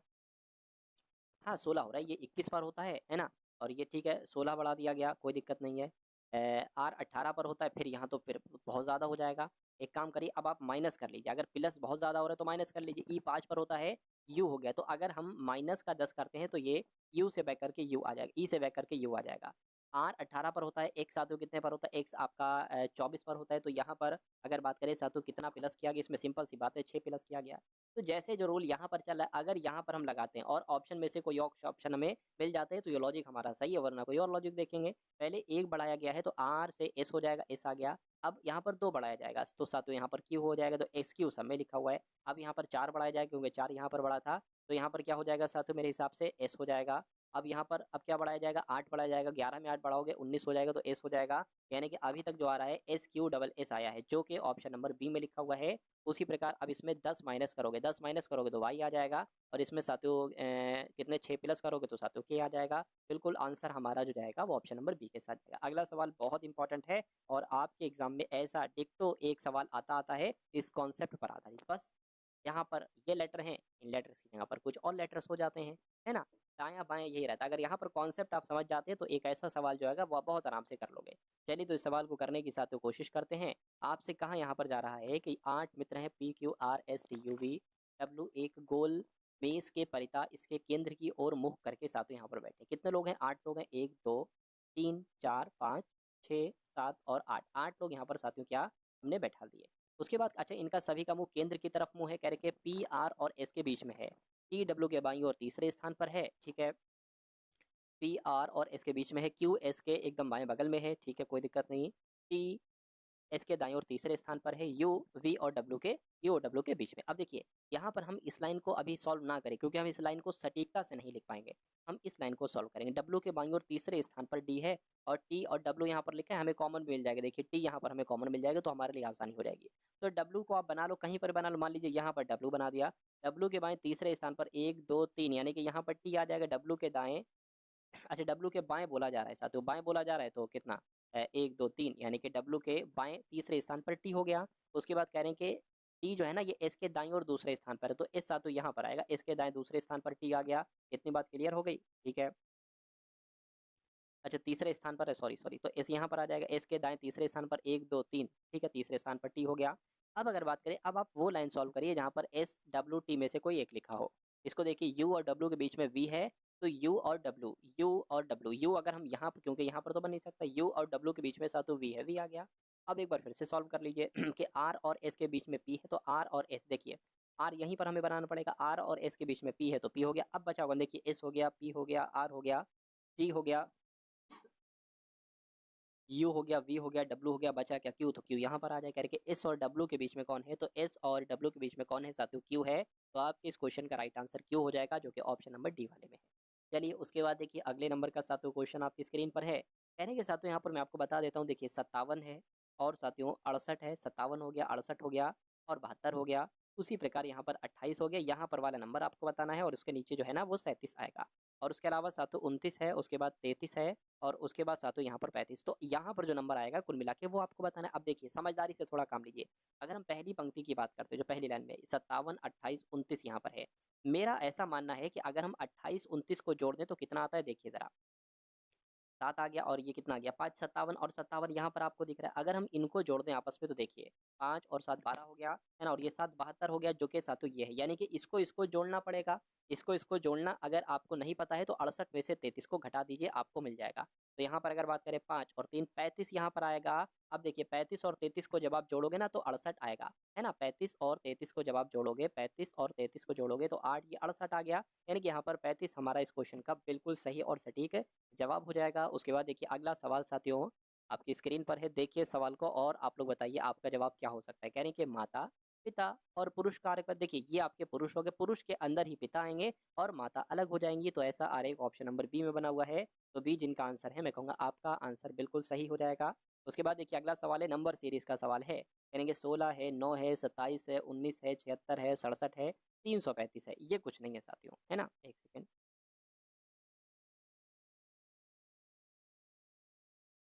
हाँ 16 हो रहा है, ये 21 पर होता है ना। और ये ठीक है, 16 बढ़ा दिया गया, कोई दिक्कत नहीं है। आर 18 पर होता है, फिर यहाँ तो फिर बहुत ज़्यादा हो जाएगा। एक काम करिए, अब आप माइनस कर लीजिए, अगर प्लस बहुत ज़्यादा हो रहा है तो माइनस कर लीजिए। ई 5 पर होता है, यू हो गया, तो अगर हम माइनस का 10 करते हैं तो ये यू से बैक करके यू आ जाएगा, ई से बैक करके यू आ जाएगा। आर 18 पर होता है, एक्स सातों कितने पर होता है, एक्स आपका 24 पर होता है, तो यहाँ पर अगर बात करें सातों कितना प्लस किया गया, इसमें सिंपल सी बात है 6 प्लस किया गया। तो जैसे जो रूल यहाँ पर चल रहा है, अगर यहाँ पर हम लगाते हैं और ऑप्शन में से कोई ऑप्शन हमें मिल जाते हैं तो ये लॉजिक हमारा सही है, वरना कोई और लॉजिक देखेंगे। पहले एक बढ़ाया गया है तो आर से एस हो जाएगा, एस आ गया। अब यहाँ पर दो बढ़ाया जाएगा तो सातों यहाँ पर क्यू हो जाएगा, तो एस क्यू सब में लिखा हुआ है। अब यहाँ पर चार बढ़ाया जाएगा क्योंकि चार यहाँ पर बढ़ा था, तो यहाँ पर क्या हो जाएगा सातों, मेरे हिसाब से एस हो जाएगा। अब यहाँ पर अब क्या बढ़ाया जाएगा, 8 बढ़ाया जाएगा, 11 में 8 बढ़ाओगे 19 हो जाएगा, तो एस हो जाएगा। यानी कि अभी तक जो आ रहा है एस क्यू डबल एस आया है, जो कि ऑप्शन नंबर बी में लिखा हुआ है। उसी प्रकार अब इसमें 10 माइनस करोगे, 10 माइनस करोगे तो वाई आ जाएगा, और इसमें सातों कितने 6 प्लस करोगे तो सातों के आ जाएगा। बिल्कुल आंसर हमारा जो जाएगा वो ऑप्शन नंबर बी के साथ जाएगा। अगला सवाल बहुत इंपॉर्टेंट है, और आपके एग्जाम में ऐसा डिक्टो एक सवाल आता आता है इस कॉन्सेप्ट पर आधारित। बस यहाँ पर ये लेटर हैं, इन लेटर्स की जगह पर कुछ और लेटर्स हो जाते हैं, है ना। दायां बायां यही रहता है। अगर यहाँ पर कॉन्सेप्ट आप समझ जाते हैं तो एक ऐसा सवाल जो है वह बहुत आराम से कर लोगे। चलिए तो इस सवाल को करने की साथ कोशिश करते हैं। आपसे कहा यहाँ पर जा रहा है कि 8 मित्र हैं, P Q R S T U V W, एक गोल मेज के परिता इसके केंद्र की ओर मुख करके सातों यहाँ पर बैठे। कितने लोग हैं, 8 लोग हैं, 1 2 3 4 5 6 7 और 8, 8 लोग यहाँ पर साथियों क्या हमने बैठा दिए। उसके बाद अच्छा, इनका सभी का मुंह केंद्र की तरफ मुंह है, कह रहे पी आर और एस के बीच में है, टी डब्ल्यू के बाईं ओर तीसरे स्थान पर है, ठीक है। पी आर और एस के बीच में है, क्यू एस के एकदम बाएं बगल में है, ठीक है, कोई दिक्कत नहीं। टी एस के दाईं ओर तीसरे स्थान पर है, यू वी और डब्ल्यू के यू और डब्ल्यू के बीच में। अब देखिए यहाँ पर हम इस लाइन को अभी सॉल्व ना करें क्योंकि हम इस लाइन को सटीकता से नहीं लिख पाएंगे। हम इस लाइन को सॉल्व करेंगे। डब्ल्यू के बाईं ओर तीसरे स्थान पर डी है, और टी और डब्ल्यू यहाँ पर लिखा है, हमें कॉमन मिल जाएगा। देखिए टी यहाँ पर हमें कॉमन मिल जाएगा तो हमारे लिए आसानी हो जाएगी। तो डब्ल्यू को आप बना लो, कहीं पर बना लो, मान लीजिए यहाँ पर डब्ल्यू बना दिया। डब्ल्यू के बाएं तीसरे स्थान पर 1 2 3, यानी कि यहाँ पर टी आ जाएगा डब्ल्यू के दाएं। अच्छा, डब्ल्यू के बाएं बोला जा रहा है साथियों, बाएं बोला जा रहा है तो कितना, 1 2 3, यानी कि डब्ल्यू के बाएं तीसरे स्थान पर टी हो गया। उसके बाद कह रहे हैं कि टी जो है ना ये एस के दाईं और दूसरे स्थान पर है, तो एस साथियों यहाँ पर आएगा, एस के दाएं दूसरे स्थान पर टी आ गया। इतनी बात क्लियर हो गई, ठीक है। अच्छा तीसरे स्थान पर है, सॉरी सॉरी, तो एस यहाँ पर आ जाएगा, एस के दाएं तीसरे स्थान पर 1 2 3, ठीक है, तीसरे स्थान पर टी हो गया। अब अगर बात करें, अब आप वो लाइन सॉल्व करिए जहाँ पर एस डब्ल्यू टी में से कोई एक लिखा हो। इसको देखिए, यू और डब्ल्यू के बीच में वी है, तो यू अगर हम यहाँ पर, क्योंकि यहाँ पर तो बन नहीं सकता, यू और डब्ल्यू के बीच में साथ तो वी है, वी आ गया। अब एक बार फिर से सॉल्व कर लीजिए कि आर और एस के बीच में पी है, तो आर और एस देखिए, आर यहीं पर हमें बनाना पड़ेगा, आर और एस के बीच में पी है तो पी हो गया। अब बचा होगा देखिए, एस हो गया, पी हो गया, आर हो गया, टी हो गया, यू हो गया, वी हो गया, डब्ल्यू हो गया, बचा क्या, क्यू, तो क्यू यहाँ पर आ जाए करके। एस और डब्ल्यू के बीच में कौन है, तो एस और डब्ल्यू के बीच में कौन है साथियों, क्यू है। तो आपके इस क्वेश्चन का राइट आंसर क्यू हो जाएगा, जो कि ऑप्शन नंबर डी वाले में है। चलिए उसके बाद देखिए अगले नंबर का साथियों क्वेश्चन आपकी स्क्रीन पर है। कहने के साथियों यहाँ पर मैं आपको बता देता हूँ, देखिए 57 है और साथियों 68 है, 57 हो गया, 68 हो गया और 72 हो गया। उसी प्रकार यहाँ पर 28 हो गया, यहाँ पर वाला नंबर आपको बताना है, और उसके नीचे जो है ना वो 37 आएगा। और उसके अलावा सातों 29 है, उसके बाद 33 है, और उसके बाद सातों यहाँ पर 35। तो यहाँ पर जो नंबर आएगा कुल मिला के वो आपको बताना है। अब देखिए समझदारी से थोड़ा काम लीजिए। अगर हम पहली पंक्ति की बात करते हैं, जो पहली लाइन में 57 28 29 यहाँ पर है, मेरा ऐसा मानना है कि अगर हम 28 29 को जोड़ दें तो कितना आता है, देखिए जरा, 7 आ गया, और ये कितना आ गया 5, 57 और 57 यहाँ पर आपको दिख रहा है। अगर हम इनको जोड़ दें आपस में तो देखिए 5 और 7 12 हो गया, है ना, और ये 7 72 हो गया, जो कि सातों ये है, यानी कि इसको इसको जोड़ना पड़ेगा। इसको जोड़ना अगर आपको नहीं पता है तो 68 में से 33 को घटा दीजिए, आपको मिल जाएगा। तो यहाँ पर अगर बात करें 5 और 3 35 यहाँ पर आएगा। अब देखिए 35 और 33 को जब आप जोड़ोगे ना तो 68 आएगा, है ना। 35 और 33 को जब आप जोड़ोगे, 35 और 33 को जोड़ोगे तो 8 ये 68 आ गया, यानी कि यहाँ पर 35 हमारा इस क्वेश्चन का बिल्कुल सही और सटीक जवाब हो जाएगा। उसके बाद देखिए अगला सवाल साथियों आपकी स्क्रीन पर है, देखिए सवाल को और आप लोग बताइए आपका जवाब क्या हो सकता है। कह रहे हैं कि माता पिता और पुरुष कार्य पर, देखिए ये आपके पुरुष हो गए, पुरुष के अंदर ही पिता आएंगे और माता अलग हो जाएंगी, तो ऐसा आरेख ऑप्शन नंबर बी में बना हुआ है। तो बी जिनका आंसर है, मैं कहूँगा आपका आंसर बिल्कुल सही हो जाएगा। उसके बाद देखिए अगला सवाल है, नंबर सीरीज का सवाल है। कहेंगे 16 है, 9 है, 27 है, 19 है, 76 है, 67 है, 335 है, ये कुछ नहीं है साथियों, है ना। एक सेकेंड,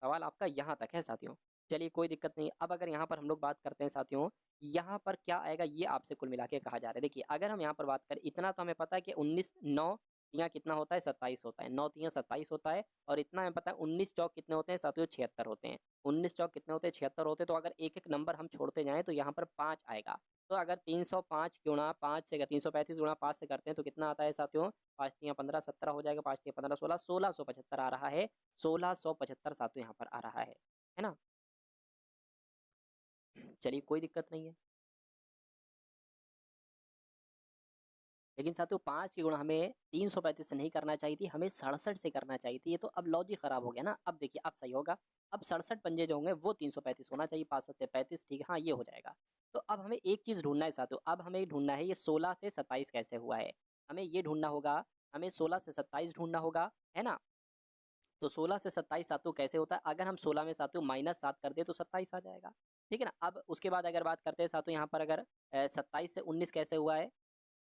सवाल आपका यहाँ तक है साथियों। चलिए कोई दिक्कत नहीं। अब अगर यहाँ पर हम लोग बात करते हैं साथियों, यहाँ पर क्या आएगा ये आपसे कुल मिला के कहा जा रहा है। देखिए अगर हम यहाँ पर बात करें, इतना तो हमें पता है कि 19 9 तियां कितना होता है, 27 होता है, 9 तियां 27 होता है। और इतना हमें पता है 19 चौक कितने होते हैं साथियों, 76 होते हैं। 19 चौक कितने होते हैं, 76 होते हैं। तो अगर एक एक नंबर हम छोड़ते जाएं तो यहाँ पर 5 आएगा। तो अगर 305 गुणा 5 से 335 गुणा 5 से करते हैं तो कितना आता है साथियों, 5 तियां 15, 17 हो जाएगा, 5 तियां 15 16, 1675 आ रहा है। 1675 साथियों यहाँ पर आ रहा है ना। चलिए कोई दिक्कत नहीं है। लेकिन साथियों 5 की गुणा हमें 335 से नहीं करना चाहिए थी, हमें 67 से करना चाहिए थी। ये तो अब लॉजिक खराब हो गया ना। अब देखिए अब सही होगा। अब 67 पंजे जो होंगे वो 335 होना चाहिए, 5 सत्ते 35, ठीक है, हाँ ये हो जाएगा। तो अब हमें एक चीज ढूंढना है साथियों, अब हमें ढूंढना है ये 16 से 27 कैसे हुआ है। हमें ये ढूंढना होगा, हमें 16 से 27 ढूंढना होगा, है ना। तो 16 से 27 सातों कैसे होता है, अगर हम 16 में सातों -7 कर दे तो 27 आ जाएगा, ठीक है ना। अब उसके बाद अगर बात करते हैं सातों यहाँ पर, अगर 27 से 19 कैसे हुआ है,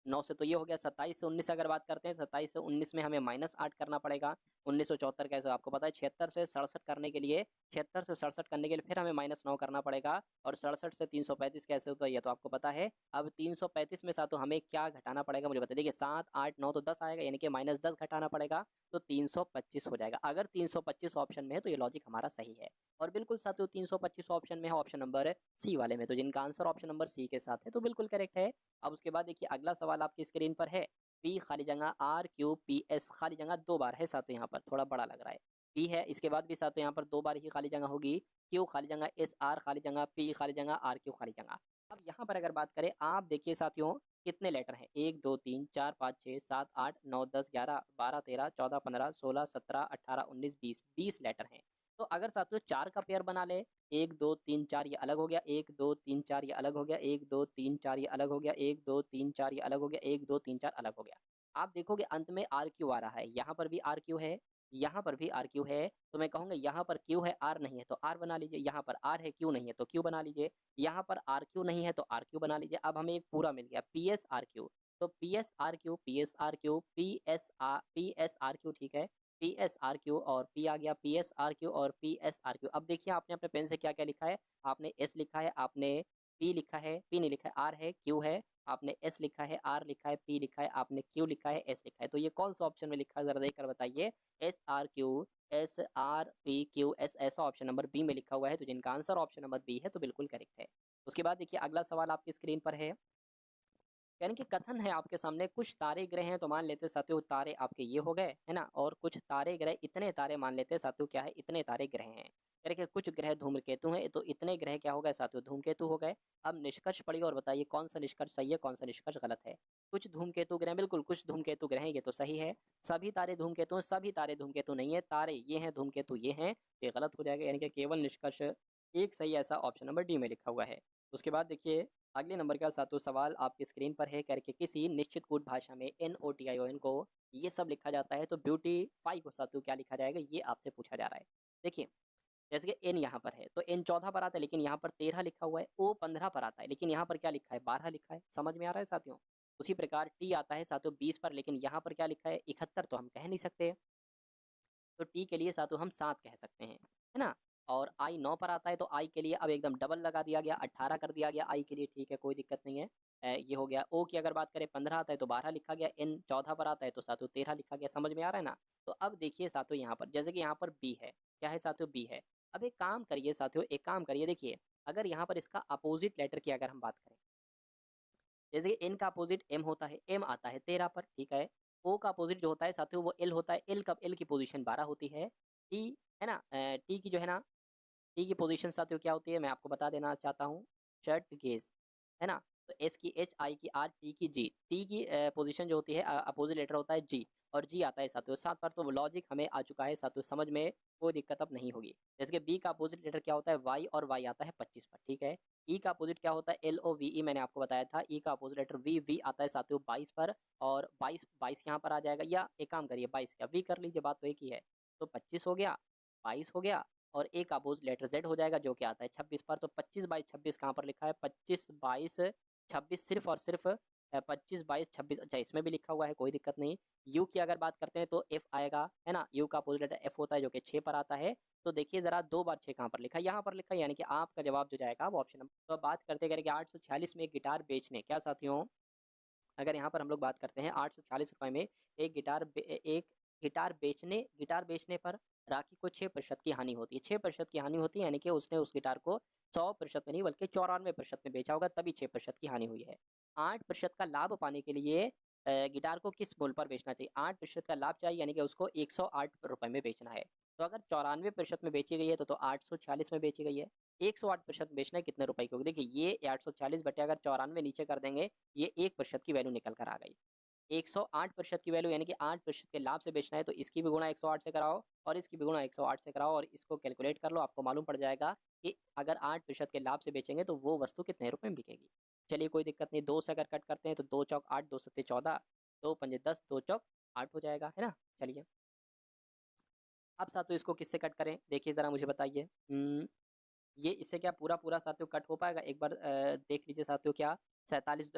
9 से तो ये हो गया। 27 से 19 अगर बात करते हैं, 27 से 19 में हमें -8 करना पड़ेगा। 1974 कैसे आपको पता है, 76 से 67 करने के लिए, 76 से 67 करने के लिए फिर हमें -9 करना पड़ेगा। और 67 से 335 कैसे होता है ये तो आपको पता है। अब 335 में साथ तो हमें क्या घटाना पड़ेगा मुझे बता, देखिए 7 8 9 तो 10 आएगा, यानी कि -10 घटाना पड़ेगा तो 325 हो जाएगा। अगर 325 ऑप्शन में है तो ये लॉजिक हमारा सही है। और बिल्कुल साथियों 325 ऑप्शन में है, ऑप्शन नंबर सी वाले में, तो जिनका आंसर ऑप्शन नंबर सी के साथ है तो बिल्कुल करेक्ट है। अब उसके बाद देखिए अगला सवाल आपकी स्क्रीन पर है, पी खाली जगह आर क्यू पी एस खाली जगह 2 बार है साथियों, यहाँ पर थोड़ा बड़ा लग रहा है। पी है, इसके बाद भी साथियों यहाँ पर 2 बार ही खाली जगह होगी। क्यू खाली जगह एस, आर खाली जगह पी खाली जगह आर क्यू खाली जगह। अब यहाँ पर अगर बात करें, आप देखिए साथियों कितने लेटर हैं, 1 2 3 4 5 6 7 8 9 10 11 12 13 14 15 16 17 18 19 20, 20 लेटर हैं। तो अगर साथियों 4 का पेयर बना ले, 1 2 3 4 ये अलग हो गया, 1 2 3 4 ये अलग हो गया, 1 2 3 4 ये अलग हो गया, 1 2 3 4 ये अलग हो गया, 1 2 3 4 अलग हो गया। आप देखोगे अंत में आर क्यू आ रहा है, यहाँ पर भी आर क्यू है, यहाँ पर भी आर क्यू है। तो मैं कहूंगा यहाँ पर क्यू है आर नहीं है तो आर बना लीजिए, यहाँ पर आर है क्यू नहीं है तो क्यू बना लीजिए, यहाँ पर आर क्यू नहीं है तो आर क्यू बना लीजिए। अब हमें एक पूरा मिल गया पी एस आर क्यू। तो P S R Q P S R Q P S R Q, ठीक है। पी एस आर क्यू और पी आ गया, पी एस आर क्यू और पी एस आर क्यू। अब देखिए आपने अपने पेन से क्या क्या लिखा है, आपने एस लिखा है, आपने पी लिखा है, पी नहीं लिखा है, आर है क्यू है, आपने एस लिखा है, आर लिखा है, पी लिखा है, आपने क्यू लिखा है, एस लिखा है। तो ये कौन सा ऑप्शन में लिखा है जरा देख कर बताइए। S R Q S R P Q S, ऐसा ऑप्शन नंबर बी में लिखा हुआ है। तो जिनका आंसर ऑप्शन नंबर बी है तो बिल्कुल करेक्ट है। उसके बाद देखिए अगला सवाल आपकी स्क्रीन पर है, यानी कि कथन है आपके सामने, कुछ तारे ग्रह हैं तो मान लेते साथियों तारे आपके ये हो गए, है ना। और कुछ तारे ग्रह, इतने तारे मान लेते साथियों क्या है, इतने तारे ग्रह हैं। यानी कि कुछ ग्रह धूमकेतु हैं तो इतने ग्रह क्या हो गए साथियों, धूमकेतु हो गए। अब निष्कर्ष पढ़िए और बताइए कौन सा निष्कर्ष सही है, कौन सा निष्कर्ष गलत है। कुछ धूमकेतु ग्रह, बिल्कुल कुछ धूमकेतु ग्रह हैं ये तो सही है। सभी तारे धूमकेतु हैं, सभी तारे धूमकेतु नहीं है, तारे ये हैं धूमकेतु ये हैं, ये गलत हो जाएगा। यानी कि केवल निष्कर्ष एक सही, ऐसा ऑप्शन नंबर डी में लिखा हुआ है। उसके बाद देखिए अगले नंबर का सातों सवाल आपकी स्क्रीन पर है, करके किसी निश्चित कूट भाषा में NOTION को ये सब लिखा जाता है तो ब्यूटीफाई को सातों क्या लिखा जाएगा, ये आपसे पूछा जा रहा है। देखिए जैसे कि एन यहाँ पर है तो एन 14 पर आता है लेकिन यहाँ पर 13 लिखा हुआ है, ओ 15 पर आता है लेकिन यहाँ पर क्या लिखा है, 12 लिखा है। समझ में आ रहा है साथियों। उसी प्रकार टी आता है साथियों 20 पर, लेकिन यहाँ पर क्या लिखा है, 71 तो हम कह नहीं सकते, तो टी के लिए सातों हम 7 कह सकते हैं, है ना। और आई 9 पर आता है तो आई के लिए अब एकदम डबल लगा दिया गया, 18 कर दिया गया आई के लिए, ठीक है कोई दिक्कत नहीं है। ये हो गया। ओ की अगर बात करें 15 आता है तो 12 लिखा गया, एन 14 पर आता है तो सातों 13 लिखा गया। समझ में आ रहा है ना। तो अब देखिए सातों यहाँ पर, जैसे कि यहाँ पर बी है, क्या है साथियों, बी है। अब एक काम करिए साथियों, एक काम करिए, देखिए अगर यहाँ पर इसका अपोजिट लेटर की अगर हम बात करें, जैसे कि एन का अपोजिट एम होता है, एम आता है 13 पर, ठीक है। ओ का अपोजिट जो होता है साथियों वो एल होता है, एल कब, एल की पोजीशन 12 होती है। टी है ना, टी की जो है ना, टी की पोजीशन साथियों क्या होती है मैं आपको बता देना चाहता हूँ, शर्ट गेज, है ना। तो एस की एच, आई की आर, टी की जी, टी की पोजीशन जो होती है अपोजिट लेटर होता है जी, और जी आता है साथियों 7 पर। तो लॉजिक हमें आ चुका है साथियों, समझ में कोई दिक्कत अब नहीं होगी। जैसे कि बी का अपोजिट लेटर क्या होता है, वाई, और वाई आता है 25 पर, ठीक है। ई का अपोजिट क्या होता है, एल ओ वी ई, मैंने आपको बताया था। ई का अपोजिट लेटर वी, वी आता है साथियों 22 पर, और 22 22 यहाँ पर आ जाएगा, या एक काम करिए 22 क्या वी कर लीजिए, बात तो एक ही है। तो 25 हो गया, 22 हो गया, और एक अपोज लेटर जेड हो जाएगा जो कि आता है 26 पर। तो 25 22 26 कहाँ पर लिखा है, 25 22 26 सिर्फ और सिर्फ 25, 22, 26, अच्छा इसमें भी लिखा हुआ है, कोई दिक्कत नहीं। यू की अगर बात करते हैं तो एफ आएगा, है ना, यू का अपोजिट लेटर एफ होता है जो कि 6 पर आता है। तो देखिए जरा 2 बार 6 कहाँ पर लिखा है, यहाँ पर लिखा है, यानी कि आपका जवाब जो जाएगा वो ऑप्शन नंबर। तो अब बात करते करेंगे 846 में एक गिटार बेचने, क्या साथियों, अगर यहाँ पर हम लोग बात करते हैं 840 रुपए में एक गिटार बेचने पर राखी को 6% की हानि होती है। 6% की हानि होती है, यानी कि उसने उस गिटार को 100% में नहीं बल्कि 94% में बेचा होगा, तभी 6% की हानि हुई है। 8% का लाभ पाने के लिए गिटार को किस मूल्य पर बेचना चाहिए। 8% का लाभ चाहिए, यानी कि उसको 108 रुपए में बेचना है। तो अगर 94% में बेची गई है तो 846 में बेची गई है। 108% बेचना है, कितने रुपए की होगी, देखिए ये 840 बटे अगर 94 नीचे कर देंगे, ये 1% की वैल्यू निकल कर आ गई। 108% की वैल्यू, यानी कि 8% के लाभ से बेचना है, तो इसकी भी गुणा 108 से कराओ और इसकी भी गुणा 108 से कराओ और इसको कैलकुलेट कर लो, आपको मालूम पड़ जाएगा कि अगर 8% के लाभ से बेचेंगे तो वो वस्तु कितने रुपए में बिकेगी। चलिए कोई दिक्कत नहीं, 2 से अगर कट करते हैं तो 2 चौक 8, 2 सत्ते 14, 2 पंजे 10, 2 चौक 8 हो जाएगा, है ना। चलिए अब साथियों इसको किससे कट करें, देखिए जरा मुझे बताइए। ये इससे क्या पूरा पूरा साथियों कट हो पाएगा, एक बार देख लीजिए साथियों। क्या 47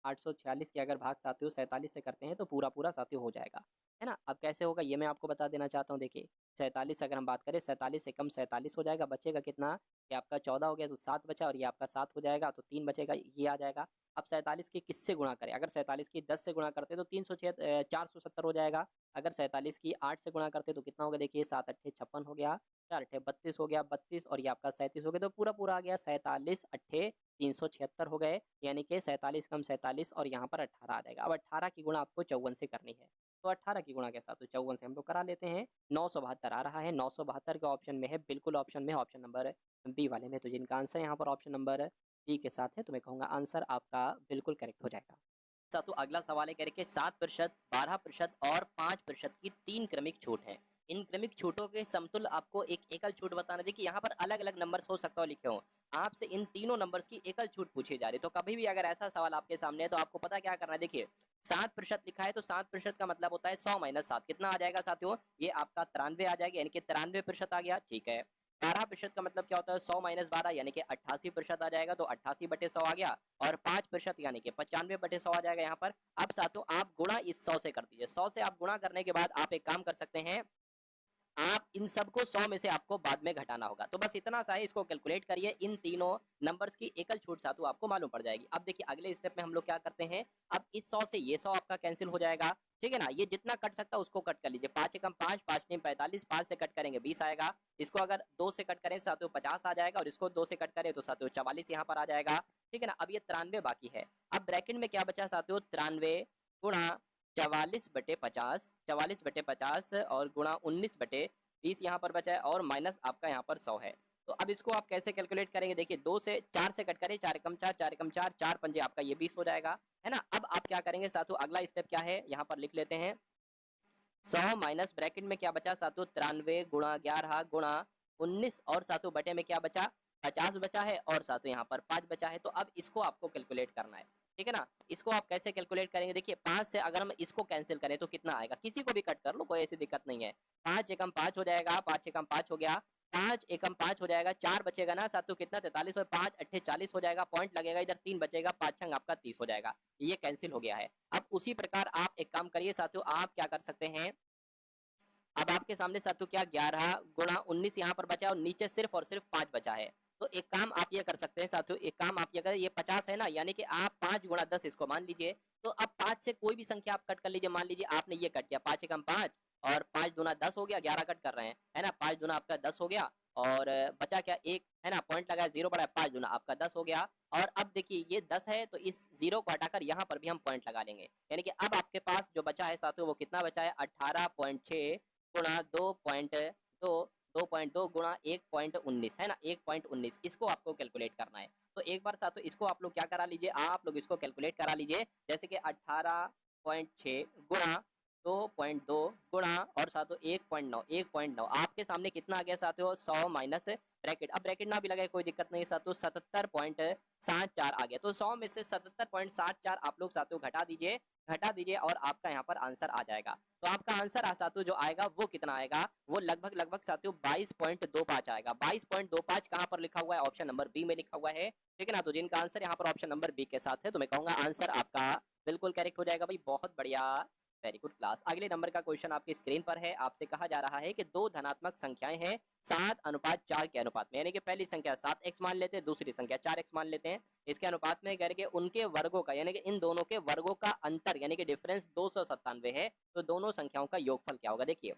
846 के अगर भाग साथियों 47 से करते हैं तो पूरा पूरा साथियों हो जाएगा, है ना। अब कैसे होगा ये मैं आपको बता देना चाहता हूँ। देखिए 47 अगर हम बात करें, 47 से कम 47 हो जाएगा, बचेगा कितना, ये आपका 14 हो गया तो 7 बचा, और ये आपका 7 हो जाएगा तो 3 बचेगा, ये आ जाएगा। अब 47 की किससे गुणा करें, अगर 47 की 10 से गुणा करते तो 470 हो जाएगा। अगर 47 की 8 से गुणा करते तो कितना होगा, देखिए 7 अट्ठे 56 हो गया, 4 अट्ठे 32 हो गया, 32 और ये आपका 37 हो गया, तो पूरा पूरा आ गया 47 अट्ठे 376 हो गए, यानी कि 47 कम 47 और यहाँ पर 18 आ जाएगा। अब 18 की गुणा आपको 54 से करनी है, तो 18 की गुणा के साथ तो 54 से हम लोग करा लेते हैं। 972 आ रहा है, 972 के ऑप्शन में है, बिल्कुल ऑप्शन में है, ऑप्शन नंबर बी वाले में। तो जिनका आंसर यहाँ पर ऑप्शन नंबर बी के साथ है, तो मैं कहूँगा आंसर आपका बिल्कुल करेक्ट हो जाएगा। तो अगला सवाल है, कह रहे 7%, 12% और 5% की 3 क्रमिक छूट है। इन क्रमिक छूटों के समतुल्य आपको एक एकल छूट बताना। देखिए यहाँ पर अलग अलग नंबर्स हो सकता हो लिखे हो, आपसे इन तीनों नंबर्स की एकल छूट पूछी जा रही है। तो कभी भी अगर ऐसा सवाल आपके सामने है तो आपको पता क्या करना है। देखिए 7% लिखा है तो 7% का मतलब होता है 100 माइनस 7, कितना आ जाएगा साथियों, ये आपका 93 आ जाएगा, यानी कि 93% आ गया, ठीक है। 12% का मतलब क्या होता है, 100 माइनस 12 यानी कि 88% आ जाएगा, तो 88 बटे 100 आ गया। और 5% यानी कि 95 बटे 100 आ जाएगा यहाँ पर। अब साथियों आप गुणा इस 100 से कर दीजिए, 100 से आप गुणा करने के बाद आप एक काम कर सकते हैं, आप इन सबको 100 में से आपको बाद में घटाना होगा। तो बस इतना सा है, इसको कैलकुलेट करिए, इन तीनों नंबर्स की एकल छूट साथियों आपको मालूम पड़ जाएगी। अब देखिए अगले स्टेप में हम लोग क्या करते हैं, अब इस 100 से ये 100 आपका कैंसिल हो जाएगा, ठीक है ना। ये जितना कट सकता है उसको कट कर लीजिए, 5 एकम 5, 5 नीम 45, 5 से कट करेंगे 20 आएगा। इसको अगर 2 से कट करें साथियों 50 आ जाएगा, और इसको 2 से कट करें तो साथियों 44 यहाँ पर आ जाएगा, ठीक है ना। अब ये 93 बाकी है। अब ब्रैकेट में क्या बचा साथियों, 93 गुणा 44/50, 44/50 और गुणा 19/20 यहाँ पर बचा है, और माइनस आपका यहाँ पर 100 है। तो अब इसको आप कैसे कैलकुलेट करेंगे, देखिए 2 से 4 से कट करें, 4 एकम 4, 4 एकम 4, 4 पंजे आपका ये 20 हो जाएगा, है ना। अब आप क्या करेंगे साथियों, अगला स्टेप क्या है यहाँ पर लिख लेते हैं। 100 माइनस ब्रैकेट में क्या बचा साथियों, 93 गुणा 11 गुणा 19 और साथियों बटे में क्या बचा, 50 बचा है, और साथियों यहाँ पर 5 बचा है। तो अब इसको आपको कैलकुलेट करना है, ठीक है ना। इसको आप कैसे कैलकुलेट करेंगे, देखिए 5 से अगर हम इसको कैंसिल करें तो कितना आएगा, किसी को भी कट कर लो, कोई ऐसी दिक्कत नहीं है। 5 एकम 5 हो जाएगा, 5 एकम 5 हो गया, 5 एकम 5 हो जाएगा, 4 बचेगा ना साथियों, कितना 43 और 5 अट्ठे 40 हो जाएगा, पॉइंट लगेगा इधर, 3 बचेगा, 5 छंग आपका 30 हो जाएगा, ये कैंसिल हो गया है। अब उसी प्रकार आप एक काम करिए साथियों, आप क्या कर सकते हैं, अब आपके सामने साथियों क्या 11 गुणा 19 यहाँ पर बचा है, और नीचे सिर्फ और सिर्फ 5 बचा है। तो एक काम आप ये कर सकते हैं साथियों, एक काम आप ये करें, ये 50 है ना, यानी कि आप 5 गुणा 10 इसको मान लीजिए। तो अब 5 से कोई भी संख्या आप कट कर लीजिए, मान लीजिए आपने ये कट किया, 5 एकम 5 और 5 दूना 10 हो गया, 11 कट कर रहे हैं, है ना, 5 दूना आपका 10 हो गया, और बचा क्या एक, है ना, पॉइंट लगाया, जीरो पड़ा, 5 दूना आपका 10 हो गया। और अब देखिए ये 10 है तो इस जीरो को हटाकर यहाँ पर भी हम पॉइंट लगा लेंगे, यानी कि अब आपके पास जो बचा है साथियों वो कितना बचा है, 18.6 गुणा 2.2, 2.2 गुणा 1.19, है ना, 1.19, इसको आपको कैलकुलेट करना है। तो एक बार साथियों इसको आप लोग क्या करा लीजिए, आप लोग इसको कैलकुलेट करा लीजिए, जैसे कि 18.6 गुणा 2.2 गुणा और साथियों 1.9 आपके सामने कितना आ गया साथियों 100 माइनस ब्रैकेट। अब ब्रैकेट ना भी लगाए कोई दिक्कत नहीं साथियों 77.74 आ गया। तो 100 में से 77.74 आप लोग साथियों घटा दीजिए और आपका यहाँ पर आंसर आ जाएगा। तो आपका आंसर साथियों जो आएगा वो कितना आएगा, वो लगभग साथियों 22.25 आएगा। 22.25 कहाँ पर लिखा हुआ है, ऑप्शन नंबर बी में लिखा हुआ है, ठीक है ना। तो जिनका आंसर यहाँ पर ऑप्शन नंबर बी के साथ है तो मैं कहूंगा आंसर आपका बिल्कुल करेक्ट हो जाएगा भाई, बहुत बढ़िया, वेरी गुड क्लास। अगले नंबर का क्वेश्चन आपकी स्क्रीन पर है। आपसे कहा जा रहा है कि दो धनात्मक संख्याएं हैं 7:4 के अनुपात में, यानी कि पहली संख्या 7x मान लेते हैं, दूसरी संख्या 4x मान लेते हैं। इसके अनुपात में करके उनके वर्गों का यानी कि इन दोनों के वर्गों का अंतर यानी कि डिफरेंस 297 है। तो दोनों संख्याओं का योगफल क्या होगा, देखिए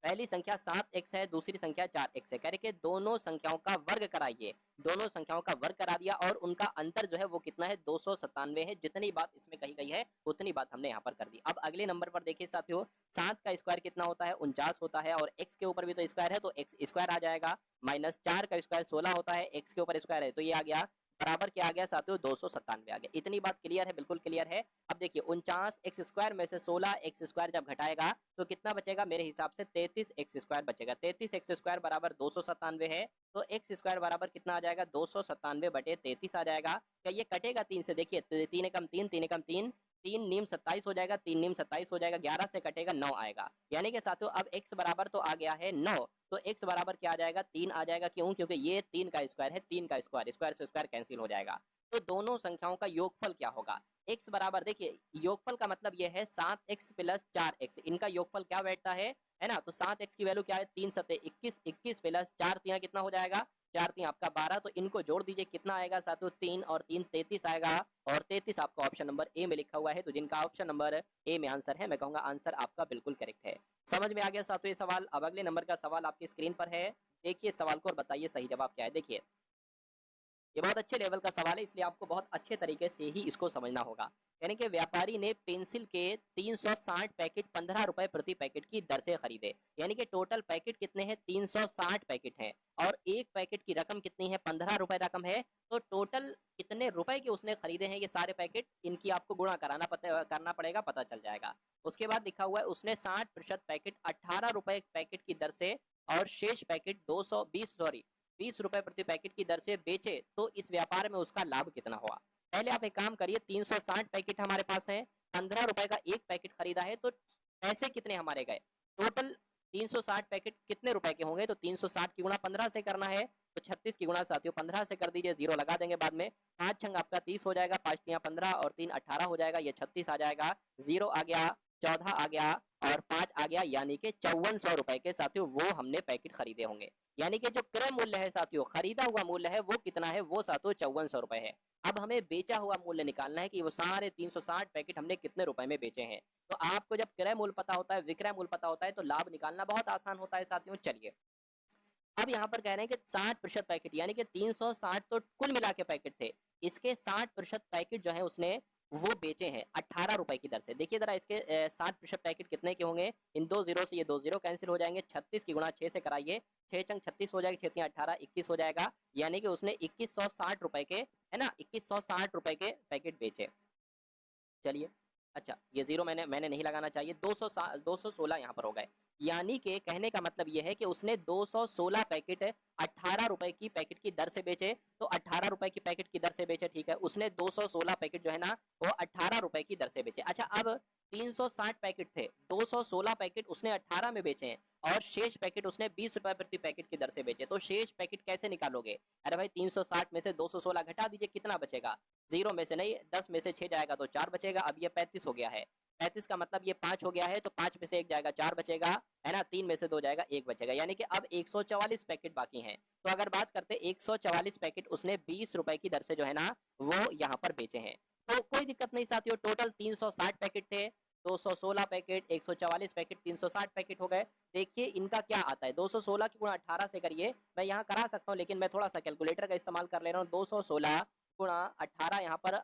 पहली संख्या 7x है, दूसरी संख्या 4x है, करके दोनों संख्याओं का वर्ग कराइए। दोनों संख्याओं का वर्ग करा दिया और उनका अंतर जो है वो कितना है 297 है। जितनी बात इसमें कही गई है उतनी बात हमने यहाँ पर कर दी। अब अगले नंबर पर देखिए साथियों 7 का स्क्वायर कितना होता है 49 होता है, और x के ऊपर भी तो स्क्वायर है तो x स्क्वायर आ जाएगा, माइनस 4 का स्क्वायर 16 होता है, x के ऊपर स्क्वायर है तो ये आ गया बराबर क्या आ गया साथियों 297 आ गया। इतनी बात क्लियर है, बिल्कुल क्लियर है। अब देखिए 49 एक्स स्क्वायर में से 16 एक्स स्क्वायर जब घटाएगा तो कितना बचेगा, मेरे हिसाब से 33 एक्स स्क्वायर बचेगा। 33 एक्स स्क्वायर बराबर 297 है, तो एक्स स्क्वायर बराबर कितना आ जाएगा 297/33 आ जाएगा। क्या ये कटेगा 3 से, देखिए 3 एकम 3, 3 एकम 3, 3 नीम 27 हो जाएगा, 3 नीम 27 हो जाएगा, 11 से कटेगा 9 आएगा। यानी कि साथियों अब x बराबर तो आ गया है 9, तो x बराबर क्या आ जाएगा 3 आ जाएगा। क्यों, क्योंकि ये 3 का स्क्वायर है, 3 का स्क्वायर स्क्वायर से स्क्वायर कैंसिल हो जाएगा। तो दोनों संख्याओं का योगफल क्या होगा, x बराबर देखिए योगफल का मतलब ये है 7x प्लस 4x, इनका योगफल क्या बैठता है ना। तो 7x की वैल्यू क्या है 3 सत्ते 21, 21 प्लस 4 तिया कितना हो जाएगा 4 3 आपका 12, तो इनको जोड़ दीजिए कितना आएगा साथियों 3 और 3 33 आएगा, और 33 आपका ऑप्शन नंबर ए में लिखा हुआ है। तो जिनका ऑप्शन नंबर ए में आंसर है मैं कहूंगा आंसर आपका बिल्कुल करेक्ट है। समझ में आ गया साथियों ये सवाल। अब अगले नंबर का सवाल आपकी स्क्रीन पर है, देखिए सवाल को और बताइए सही जवाब क्या है। देखिए ये बहुत अच्छे लेवल का सवाल है, इसलिए आपको बहुत अच्छे तरीके से ही इसको समझना होगा। यानी कि व्यापारी ने पेंसिल के 360 पैकेट 15 रुपए प्रति पैकेट की दर से खरीदे, यानी कि टोटल पैकेट कितने हैं 360 पैकेट हैं, और एक पैकेट की रकम कितनी है 15 रुपए रकम है। तो टोटल कितने रुपए के उसने खरीदे हैं ये सारे पैकेट, इनकी आपको गुणा करना पड़ेगा, पता चल जाएगा। उसके बाद लिखा हुआ है उसने 60% पैकेट 18 रुपए पैकेट की दर से और शेष पैकेट 20 रुपए प्रति पैकेट की दर से बेचे, तो इस व्यापार में उसका लाभ कितना हुआ। पहले आप एक काम करिए 360 पैकेट हमारे पास है, 15 रुपए का एक पैकेट खरीदा है, तो पैसे कितने हमारे गए टोटल 360 पैकेट कितने रुपए के होंगे, तो 360 की गुणा 15 से करना है, तो 36 की गुणा साथियों 15 से कर दीजिए, जीरो लगा देंगे बाद में, 5 छंग आपका 30 हो जाएगा, 5 तिया 15 और 3 18 हो जाएगा, ये 36 आ जाएगा, जीरो आ गया, 14 आ गया और 5 आ गया, यानी कि 5400 रुपए के साथियों वो हमने पैकेट खरीदे होंगे। यानी कि जो क्रय मूल्य है साथियों, खरीदा हुआ मूल्य है वो कितना है, वो साथियों 5400 रुपए है। अब हमें बेचा हुआ मूल्य निकालना है कि वो सारे 360 पैकेट हमने कितने रुपए में बेचे हैं। तो आपको जब क्रय मूल्य पता होता है, विक्रय मूल्य पता होता है, तो लाभ निकालना बहुत आसान होता है साथियों। चलिए अब यहाँ पर कह रहे हैं कि 60% पैकेट यानी कि 360 तो कुल मिला के पैकेट थे, इसके 60% पैकेट जो है उसने वो बेचे हैं 18 रुपए की दर से। देखिए जरा इसके 60% पैकेट कितने के होंगे, इन 2 जीरो से ये 2 जीरो कैंसिल हो जाएंगे, 36 की गुणा 6 से कराइए, 6 चंग 36 हो जाएगा, 6 18 21 हो जाएगा, यानी कि उसने 2160 रुपए के है ना 2160 रुपए के पैकेट बेचे। चलिए अच्छा ये जीरो मैंने नहीं लगाना चाहिए, 216 यहाँ पर हो गए, यानी कि कहने का मतलब ये है कि उसने 216 पैकेट 18 रुपए की पैकेट की दर से बेचे, तो 18 रुपए की पैकेट की दर से बेचे, ठीक है, उसने 216 पैकेट जो है ना वो 18 रुपए की दर से बेचे। अच्छा अब 360 पैकेट थे, 216 पैकेट उसने 18 में बेचे हैं, और शेष पैकेट उसने 20 रुपए प्रति पैकेट की दर से बेचे। तो शेष पैकेट कैसे निकालोगे, अरे भाई 360 में से 216 घटा दीजिए, कितना बचेगा, जीरो में से नहीं 10 में से 6 जाएगा तो 4 बचेगा। अब ये 35 हो गया है, 35 का मतलब ये 5 हो गया है, तो 5 में से 1 जाएगा 4 बचेगा, है ना, 3 में से 2 जाएगा 1 बचेगा, यानी कि अब 144 पैकेट बाकी हैं। तो अगर बात करते 144 पैकेट उसने 20 रुपए की दर से जो है ना वो यहाँ पर बेचे हैं। तो कोई दिक्कत नहीं साथियों, टोटल 360 पैकेट थे, 216 पैकेट 144 पैकेट 360 पैकेट हो गए। देखिए इनका क्या आता है, 216 की गुणा 18 से करिए, मैं यहाँ करा सकता हूँ लेकिन मैं थोड़ा सा कैलकुलेटर का इस्तेमाल कर ले रहा हूँ। 216 गुणा 18 यहाँ पर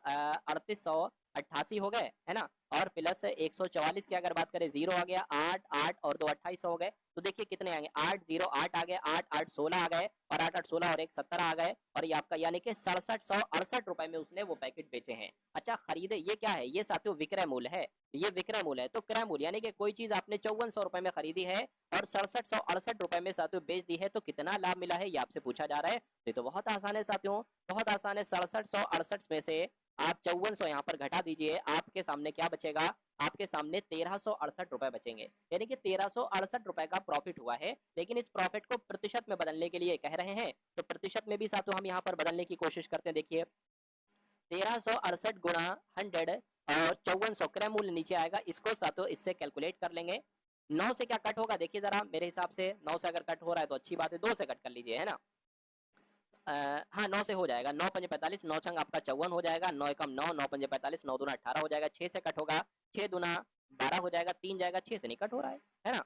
3800 88 हो गए, है ना, और प्लस 144 की अगर बात करें, 0 आ गया, 8 8 और 2 28 हो गए, तो देखिए कितने आएंगे, 8 0 8 आ गए, 8 8 16 आ गए, और 8 8 16 और 1 17 आ गए, और ये आपका यानी कि 6768 रुपए में उसने वो पैकेट बेचे हैं। अच्छा, खरीदे, ये क्या है, ये साथियों विक्रय मूल्य है, ये विक्रय मूल्य है। तो क्रय मूल्य यानी कि कोई चीज आपने 5400 रुपए में खरीदी है और 6768 रुपए में साथियों बेच दी है, तो कितना लाभ मिला है ये आपसे पूछा जा रहा है। ये तो बहुत आसान है साथियों, बहुत आसान है। 6768 में से आप 5400 यहाँ पर घटा दीजिए, आपके सामने क्या बचेगा, आपके सामने 1368 रुपए बचेंगे, यानी कि 1368 रुपए का प्रॉफिट हुआ है। लेकिन इस प्रॉफिट को प्रतिशत में बदलने के लिए कह रहे हैं, तो प्रतिशत में भी साथियों हम यहाँ पर बदलने की कोशिश करते हैं। देखिए 1368 गुणा 100 और 5400 क्रय मूल्य नीचे आएगा, इसको साथियों इससे कैलकुलेट कर लेंगे। 9 से क्या कट होगा, देखिए जरा, मेरे हिसाब से 9 से अगर कट हो रहा है तो अच्छी बात है, 2 से कट कर लीजिए, है ना। हाँ 9 से हो जाएगा, 9 पंजे 45, 9 छंग आपका 54 हो जाएगा, 9 एकम 9, 9 पंजे 45, 9 दूना 18 हो जाएगा, 6 से कट होगा, 6 दूना 12 हो जाएगा, 3 जाएगा, 6 से नहीं कट हो रहा है ना।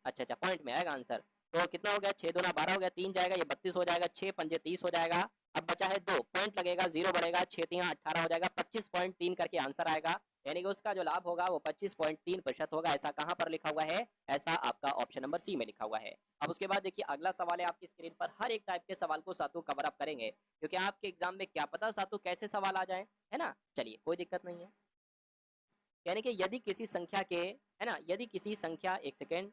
अच्छा अच्छा, पॉइंट में आएगा आंसर। तो कितना हो गया, 6 दूना 12 हो गया, 3 जाएगा, ये 32 हो जाएगा, 6 पंजे 30 हो जाएगा। अब बचा है 2 पॉइंट लगेगा, 0 बढ़ेगा, 6 तिया 18 हो जाएगा, 25.3 करके आंसर आएगा, यानी कि उसका जो लाभ होगा वो 25.3% होगा। ऐसा कहां पर लिखा हुआ है, ऐसा आपका ऑप्शन नंबर सी में लिखा हुआ है। अब उसके बाद देखिए अगला सवाल है आपकी स्क्रीन पर, हर एक टाइप के सवाल को सातु कवर अप करेंगे, क्योंकि आपके एग्जाम में क्या पता सातु कैसे सवाल आ जाए, है ना। चलिए कोई दिक्कत नहीं है, यानी कि यदि किसी संख्या के, है ना, यदि किसी संख्या, एक सेकेंड,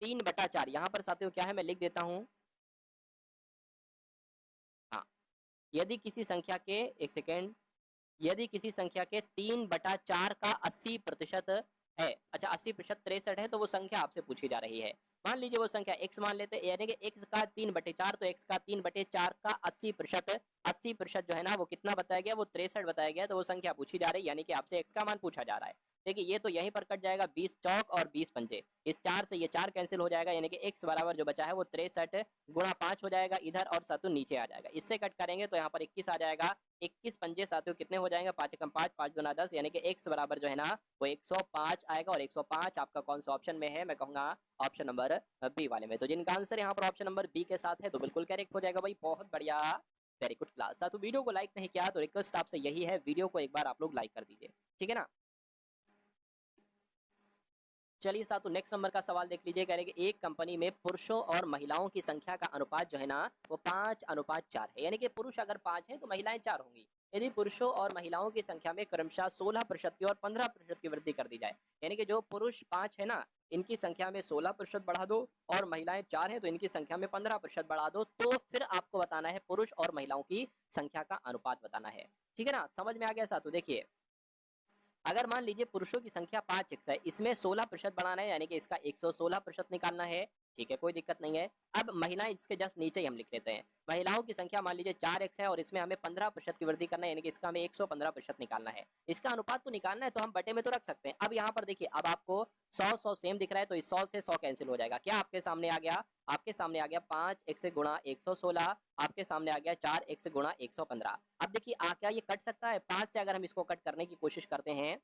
3/4 यहाँ पर साथियों क्या है, मैं लिख देता हूं। हाँ, यदि किसी संख्या के, एक सेकेंड, यदि किसी संख्या के 3/4 का 80% है, अच्छा 80% 63 है, तो वो संख्या आपसे पूछी जा रही है। मान लीजिए वो संख्या x मान लेते हैं, यानी कि x का 3/4, तो x का 3/4 का 80%, 80% जो है ना वो कितना बताया गया, वो 63 बताया गया, तो वो संख्या पूछी जा रही है, यानी कि आपसे x का मान पूछा जा रहा है। देखिए ये तो यहीं पर कट जाएगा, 20 चौक और 20 पंजे, इस 4 से ये 4 कैंसिल हो जाएगा, यानी कि x बराबर जो बचा है वो 63 गुणा 5 हो जाएगा इधर, और सातु नीचे आ जाएगा। इससे कट करेंगे तो यहाँ पर 21 आ जाएगा, 21 पंजे साथियों कितने हो जाएंगे, 5 एकम 5, 5 दूना 10, यानी कि x बराबर जो है ना वो 105 आएगा, और 105 आपका कौन सा ऑप्शन में है, मैं कहूंगा ऑप्शन नंबर बी वाले में। तो जिनका आंसर यहाँ पर ऑप्शन नंबर बी के साथ है तो बिल्कुल करेक्ट हो जाएगा भाई, बहुत बढ़िया, वेरी गुड क्लास। साथियों वीडियो को लाइक नहीं किया तो रिक्वेस्ट आपसे यही है, वीडियो को एक बार आप लोग लाइक कर दीजिए, ठीक है ना। चलिए साथियों नेक्स्ट नंबर का सवाल देख लीजिए, कह रहे कि एक कंपनी में पुरुषों और महिलाओं की संख्या का अनुपात जो है ना वो 5:4 है, यानी कि पुरुष अगर 5 है तो महिलाएं 4 होंगी। यदि पुरुषों और महिलाओं की संख्या में क्रमशः 16% की और 15% की वृद्धि कर दी जाए, यानी कि जो पुरुष 5 है ना इनकी संख्या में 16% बढ़ा दो, और महिलाएं 4 है तो इनकी संख्या में 15% बढ़ा दो, तो फिर आपको बताना है पुरुष और महिलाओं की संख्या का अनुपात बताना है, ठीक है ना। समझ में आ गया साथियों। देखिए अगर मान लीजिए पुरुषों की संख्या 5x है, इसमें 16% बढ़ाना है, यानी कि इसका 116% निकालना है, ठीक है कोई दिक्कत नहीं है। अब महिलाएं इसके जस्ट नीचे ही हम लिख लेते हैं, महिलाओं की संख्या मान लीजिए 4x है और इसमें हमें 15% की वृद्धि करना है, यानी कि इसका हमें 115% निकालना है। इसका अनुपात तो निकालना है तो हम बटे में तो रख सकते हैं। अब यहाँ पर देखिए, अब आपको 100 सेम दिख रहा है, तो इस 100 से 100 कैंसिल हो जाएगा, क्या आपके सामने आ गया, आपके सामने आ गया 5x गुणा 116, आपके सामने आ गया 4x गुणा 115। अब देखिए आ क्या ये कट सकता है, 5 से अगर हम इसको कट करने की कोशिश करते हैं,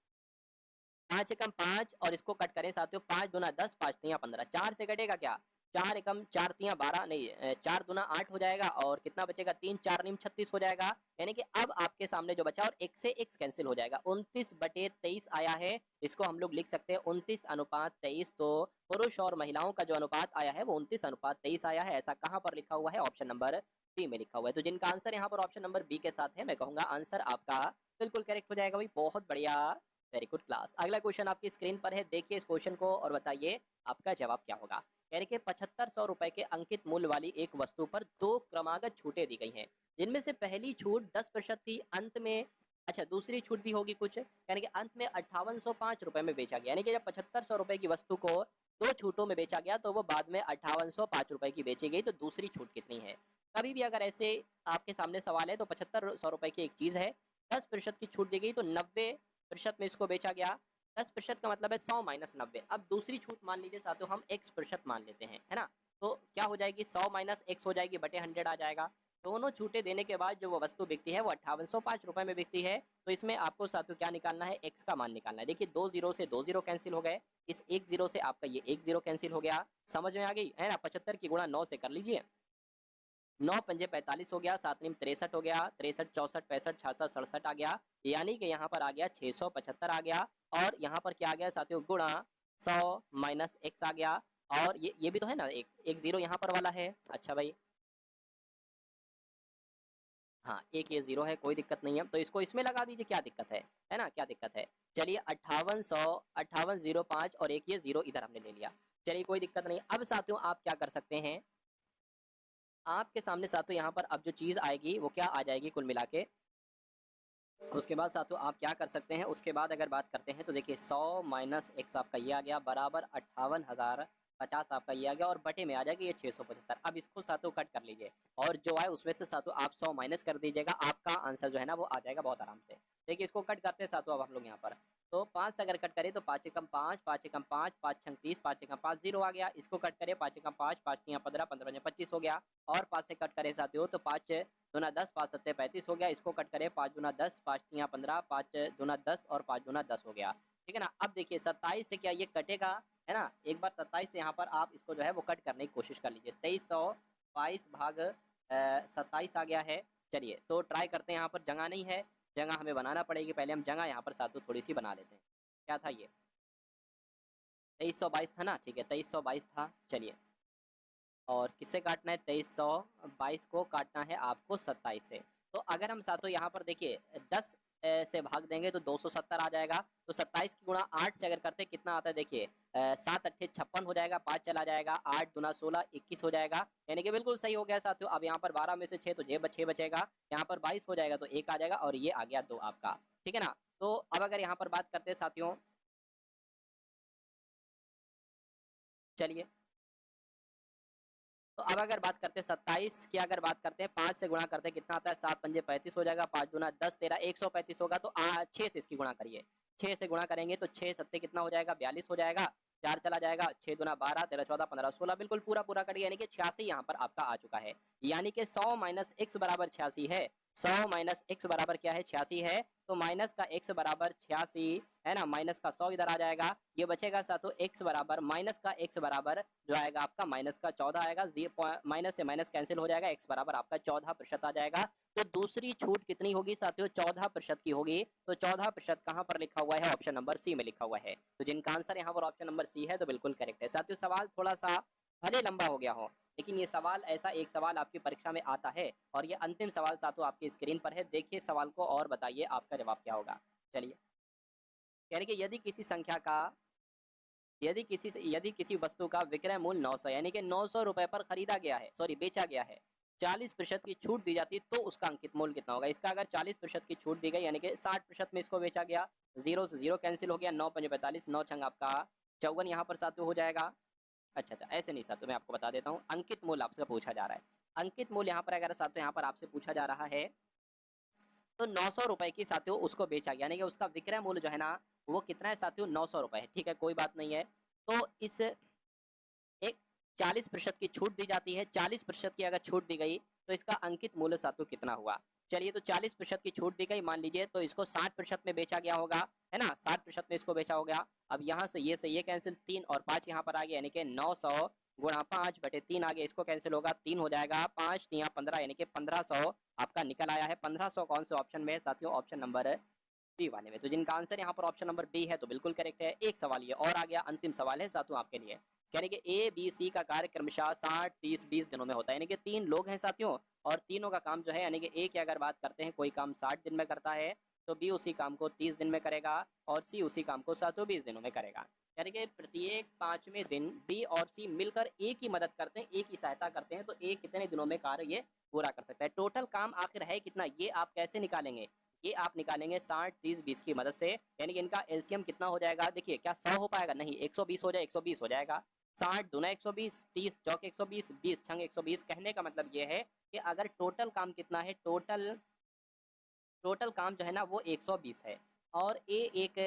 5 एकम 5 और इसको कट करें साथियों, 5 दूना 10, 5 तिया 15, 4 से कटेगा क्या, 4 एकम 4 तिया 12, नहीं 4 दूना 8 हो जाएगा, और कितना बचेगा, 3 4 नीम 36 हो जाएगा, यानी कि अब आपके सामने जो बचा और x से x कैंसिल हो जाएगा, 29/23 आया है, इसको हम लोग लिख सकते हैं 29:23। तो पुरुष और महिलाओं का जो अनुपात आया है वो 29:23 आया है, ऐसा कहां पर लिखा हुआ है, ऑप्शन नंबर बी में लिखा हुआ है। तो जिनका आंसर यहाँ पर ऑप्शन नंबर बी के साथ है, मैं कहूंगा आंसर आपका बिल्कुल करेक्ट हो जाएगा भाई, बहुत बढ़िया, वेरी गुड क्लास। अगला क्वेश्चन आपकी स्क्रीन पर है, देखिए इस क्वेश्चन को और बताइए आपका जवाब क्या होगा। यानी कि 7500 रुपए के अंकित मूल्य वाली एक वस्तु पर 2 क्रमागत छूटें दी गई हैं, जिनमें से पहली छूट 10% थी, अंत में, अच्छा दूसरी छूट भी होगी कुछ, यानी कि अंत में 5805 रुपए में बेचा गया, यानी कि जब 7500 रुपए की वस्तु को 2 छूटों में बेचा गया तो वो बाद में 5805 रुपए की बेची गई, तो दूसरी छूट कितनी है। कभी भी अगर ऐसे आपके सामने सवाल है तो 7500 रुपए की एक चीज है, 10% की छूट दी गई तो 90% में इसको बेचा गया, 10% का मतलब है 100 माइनस 90। अब दूसरी छूट मान लीजिए साथियों हम x% मान लेते हैं, है ना, तो क्या हो जाएगी, 100 माइनस x हो जाएगी, बटे 100 आ जाएगा। दोनों छूटे देने के बाद जो वो वस्तु बिकती है वो 5805 रुपए में बिकती है, तो इसमें आपको साथियों क्या निकालना है, x का मान निकालना है। देखिए 2 जीरो से 2 जीरो कैंसिल हो गए, इस 1 जीरो से आपका ये 1 जीरो कैंसिल हो गया, समझ में आ गई है ना। 75 की गुणा 9 से कर लीजिए, 9 पंजे 45 हो गया, 7 नीम 63 हो गया, 63 64 65 66 67 आ गया, यानी कि यहाँ पर आ गया 675 आ गया। और यहाँ पर क्या आ गया साथियों, गुणा 100 माइनस x आ गया। और ये भी तो है ना, एक एक जीरो यहाँ पर वाला है। अच्छा भाई, हाँ एक ये जीरो है, कोई दिक्कत नहीं है, तो इसको इसमें लगा दीजिए, क्या दिक्कत है ना, क्या दिक्कत है। चलिए 5800 5805 और एक ये जीरो इधर हमने ले लिया। चलिए कोई दिक्कत नहीं। अब साथियों आप क्या कर सकते हैं, आपके सामने साथियों यहाँ पर अब जो चीज आएगी वो क्या आ जाएगी कुल मिला के। उसके बाद साथियों आप क्या कर सकते हैं, उसके बाद अगर बात करते हैं तो देखिए 100 माइनस एक्स आपका ये आ गया बराबर 58,050 आपका ये आ गया, और बटे में आ जाएगा ये 675। अब इसको साथियों कट कर लीजिए, और जो आए उसमें से साथियों आप 100 माइनस कर दीजिएगा, आपका आंसर जो है ना वो आ जाएगा बहुत आराम से। देखिए इसको कट करते हैं साथियों अब हम लोग यहाँ पर, तो 5 से अगर कट करें तो 5 एकम 5, 5 एकम 5, 5 छंग 30, 5 एकम 5 जीरो आ गया। इसको कट करें 5 एकम 5, 5 तियां 15, 15 25 हो गया। और 5 से कट करें साथियों तो 5 दूना 10, 5 सत्ते 35 हो गया। इसको कट करें 5 दूना 10, 5 तियां 15, 5 दूना 10 और 5 दूना 10 हो गया। ठीक है ना। अब देखिए 27 से क्या ये कटेगा, है ना। एक बार 27 से यहाँ पर आप इसको जो है वो कट करने की कोशिश कर लीजिए। 2322 भाग 27 आ गया है। चलिए तो ट्राई करते हैं, यहाँ पर जगह नहीं है, जगह हमें बनाना पड़ेगी। पहले हम जगह यहाँ पर साथियों थोड़ी सी बना लेते हैं। क्या था ये, 2322 था ना, ठीक है 2322 था। चलिए, और किससे काटना है, 2322 को काटना है आपको 27 से। तो अगर हम साथों यहाँ पर देखिए 10 से भाग देंगे तो 270 आ जाएगा। तो 27 की गुणा 8 से अगर करते कितना आता है, देखिए 7 अट्ठे 56 हो जाएगा, 5 चला जाएगा, 8 दूना 16 21 हो जाएगा, यानी कि बिल्कुल सही हो गया साथियों। अब यहाँ पर 12 में से 6 तो 6 बचेगा, यहाँ पर 22 हो जाएगा तो 1 आ जाएगा, और ये आ गया 2 आपका। ठीक है ना। तो अब अगर यहाँ पर बात करते हैं साथियों, चलिए तो अब अगर बात करते हैं 27 की, अगर बात करते हैं 5 से गुणा करते हैं कितना आता है, 7 पंजे 35 हो जाएगा, 5 दूना 10 13 135 होगा। तो 6 से इसकी गुणा करिए, 6 से गुणा करेंगे तो 6 सत्ते कितना हो जाएगा, 42 हो जाएगा। 4 चला जाएगा, 6 दूना 12 13 14 15 16, बिल्कुल पूरा पूरा कट गया, यानी कि 86 यहाँ पर आपका आ चुका है। यानी कि 100 माइनस एक्स बराबर 86 है। 100 माइनस एक्स बराबर क्या है, 86 है। तो माइनस का एक्स बराबर 86 है ना, माइनस का 100 इधर आ जाएगा, ये बचेगा साथों एक्स बराबर, माइनस का एक्स बराबर जो आएगा आपका माइनस का 14 आएगा। माइनस से माइनस कैंसिल हो जाएगा, एक्स बराबर आपका 14% आ जाएगा। तो दूसरी छूट कितनी होगी साथियों, 14% की होगी। तो 14% कहां पर लिखा हुआ है, ऑप्शन नंबर सी में लिखा हुआ है। तो जिनका आंसर यहाँ पर ऑप्शन नंबर सी है तो बिल्कुल करेक्ट है साथियों। सवाल थोड़ा सा भले लंबा हो गया हो, लेकिन ये सवाल ऐसा एक सवाल आपकी परीक्षा में आता है, और ये अंतिम सवाल साथियों आपकी स्क्रीन पर है। देखिए सवाल को और बताइए आपका जवाब क्या होगा। चलिए, यानी कि यदि किसी वस्तु का विक्रय मूल्य 900 यानी कि 900 रुपए पर खरीदा गया है, सॉरी बेचा गया है, 40% की छूट दी जाती तो उसका अंकित मूल्य कितना होगा। इसका अगर 40% की छूट दी गई यानी कि 60% में इसको बेचा गया, जीरो से जीरो कैंसिल हो गया, 9 पंजे 45, 9 छंग आपका 54 यहाँ पर साथियों हो जाएगा। अच्छा अच्छा, ऐसे नहीं साथियों, मैं आपको बता देता हूँ, अंकित मूल्य आपसे पूछा जा रहा है। अंकित मूल्य यहाँ पर अगर साथियों यहाँ पर आपसे पूछा जा रहा है तो 900 रुपए की साथियों उसको बेचा गया, यानी कि उसका विक्रय मूल्य जो है ना वो कितना है साथियों, 900 रुपए है। ठीक है, कोई बात नहीं है। तो इस एक 40% की छूट दी जाती है, 40% की अगर छूट दी गई तो इसका अंकित मूल्य साथियों कितना हुआ। चलिए, तो 40% की छूट दी गई मान लीजिए, तो इसको 60% में बेचा गया होगा, है ना, 60% में इसको बेचा हो गया। अब यहाँ से ये कैंसिल, 3 और 5 यहाँ पर आ गया, यानी कि 900 गुणा 5 बटे 3 आ गया, इसको कैंसिल होगा, 3 हो जाएगा, 5 तिया 15 यानी कि 1500 आपका निकल आया है। 1500 कौन से ऑप्शन में है साथियों, ऑप्शन नंबर बी वाले में। तो जिनका आंसर यहाँ पर ऑप्शन नंबर बी है तो बिल्कुल करेक्ट है। एक सवाल ये और आ गया, अंतिम सवाल है साथियों आपके लिए। यानी कि ए बी सी का कार्य क्रमशः 60 30 20 दिनों में होता है, यानी कि 3 लोग हैं साथियों, और तीनों का काम जो है, यानी कि ए की अगर बात करते हैं कोई काम 60 दिन में करता है, तो बी उसी काम को 30 दिन में करेगा, और सी उसी काम को साथियों 20 दिनों में करेगा। यानी कि प्रत्येक 5वें दिन बी और सी मिलकर ए की मदद करते हैं, ए की सहायता करते हैं, तो ए कितने दिनों में कार्य ये पूरा कर सकता है। टोटल काम आखिर है कितना, ये आप कैसे निकालेंगे, ये आप निकालेंगे 60 30 20 की मदद से। यानी कि इनका एलसीएम कितना हो जाएगा, देखिए क्या 100 हो पाएगा, नहीं 120 हो जाए, 120 हो जाएगा। 60 दूना 120, 30 चौक 120, 20 छंग 120। कहने का मतलब ये है कि अगर टोटल काम कितना है, टोटल काम जो है ना वो 120 है, और ए एक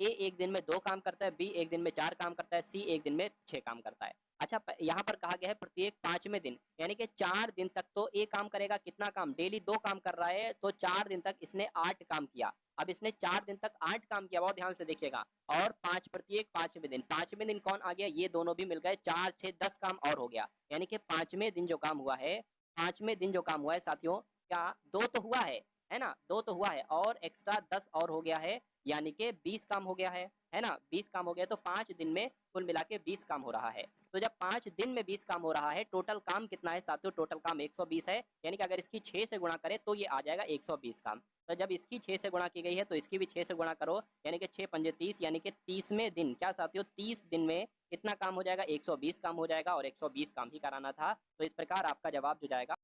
ए एक दिन में 2 काम करता है, बी एक दिन में 4 काम करता है, सी एक दिन में 6 काम करता है। अच्छा, यहाँ पर कहा गया है प्रत्येक 5वें दिन, यानी कि 4 दिन तक तो ए काम करेगा। कितना काम? डेली 2 काम कर रहा है, तो 4 दिन तक इसने 8 काम किया। अब इसने 4 दिन तक 8 काम किया, बहुत ध्यान से देखिएगा। और प्रत्येक 5वें दिन, 5वें दिन कौन आ गया? ये दोनों भी मिल गए, 4 6 10 काम और हो गया। यानी कि 5वें दिन जो काम हुआ है, 5वें दिन जो काम हुआ है साथियों, क्या 2 तो हुआ है ना? 2 तो हुआ है और एक्स्ट्रा 10 और हो गया है, यानी कि 20 काम हो गया है ना? 20 काम हो गया, तो 5 दिन में कुल मिला के 20 काम हो रहा है। तो जब 5 दिन में 20 काम हो रहा है, टोटल काम कितना है साथियों? टोटल काम 120 है, यानी कि अगर इसकी 6 से गुणा करें तो ये आ जाएगा 120 काम। तो जब इसकी 6 से गुणा की गई है तो इसकी भी 6 से गुणा करो, यानी कि 6 पंजे 30, यानी कि 30वें दिन क्या साथियों? 30 दिन में कितना काम हो जाएगा? 120 काम हो जाएगा, और 120 काम ही कराना था। तो इस प्रकार आपका जवाब जो जाएगा।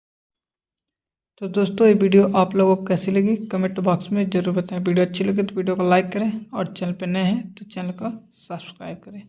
तो दोस्तों ये वीडियो आप लोगों को कैसी लगी कमेंट बॉक्स में ज़रूर बताएं। वीडियो अच्छी लगे तो वीडियो को लाइक करें और चैनल पर नए हैं तो चैनल को सब्सक्राइब करें।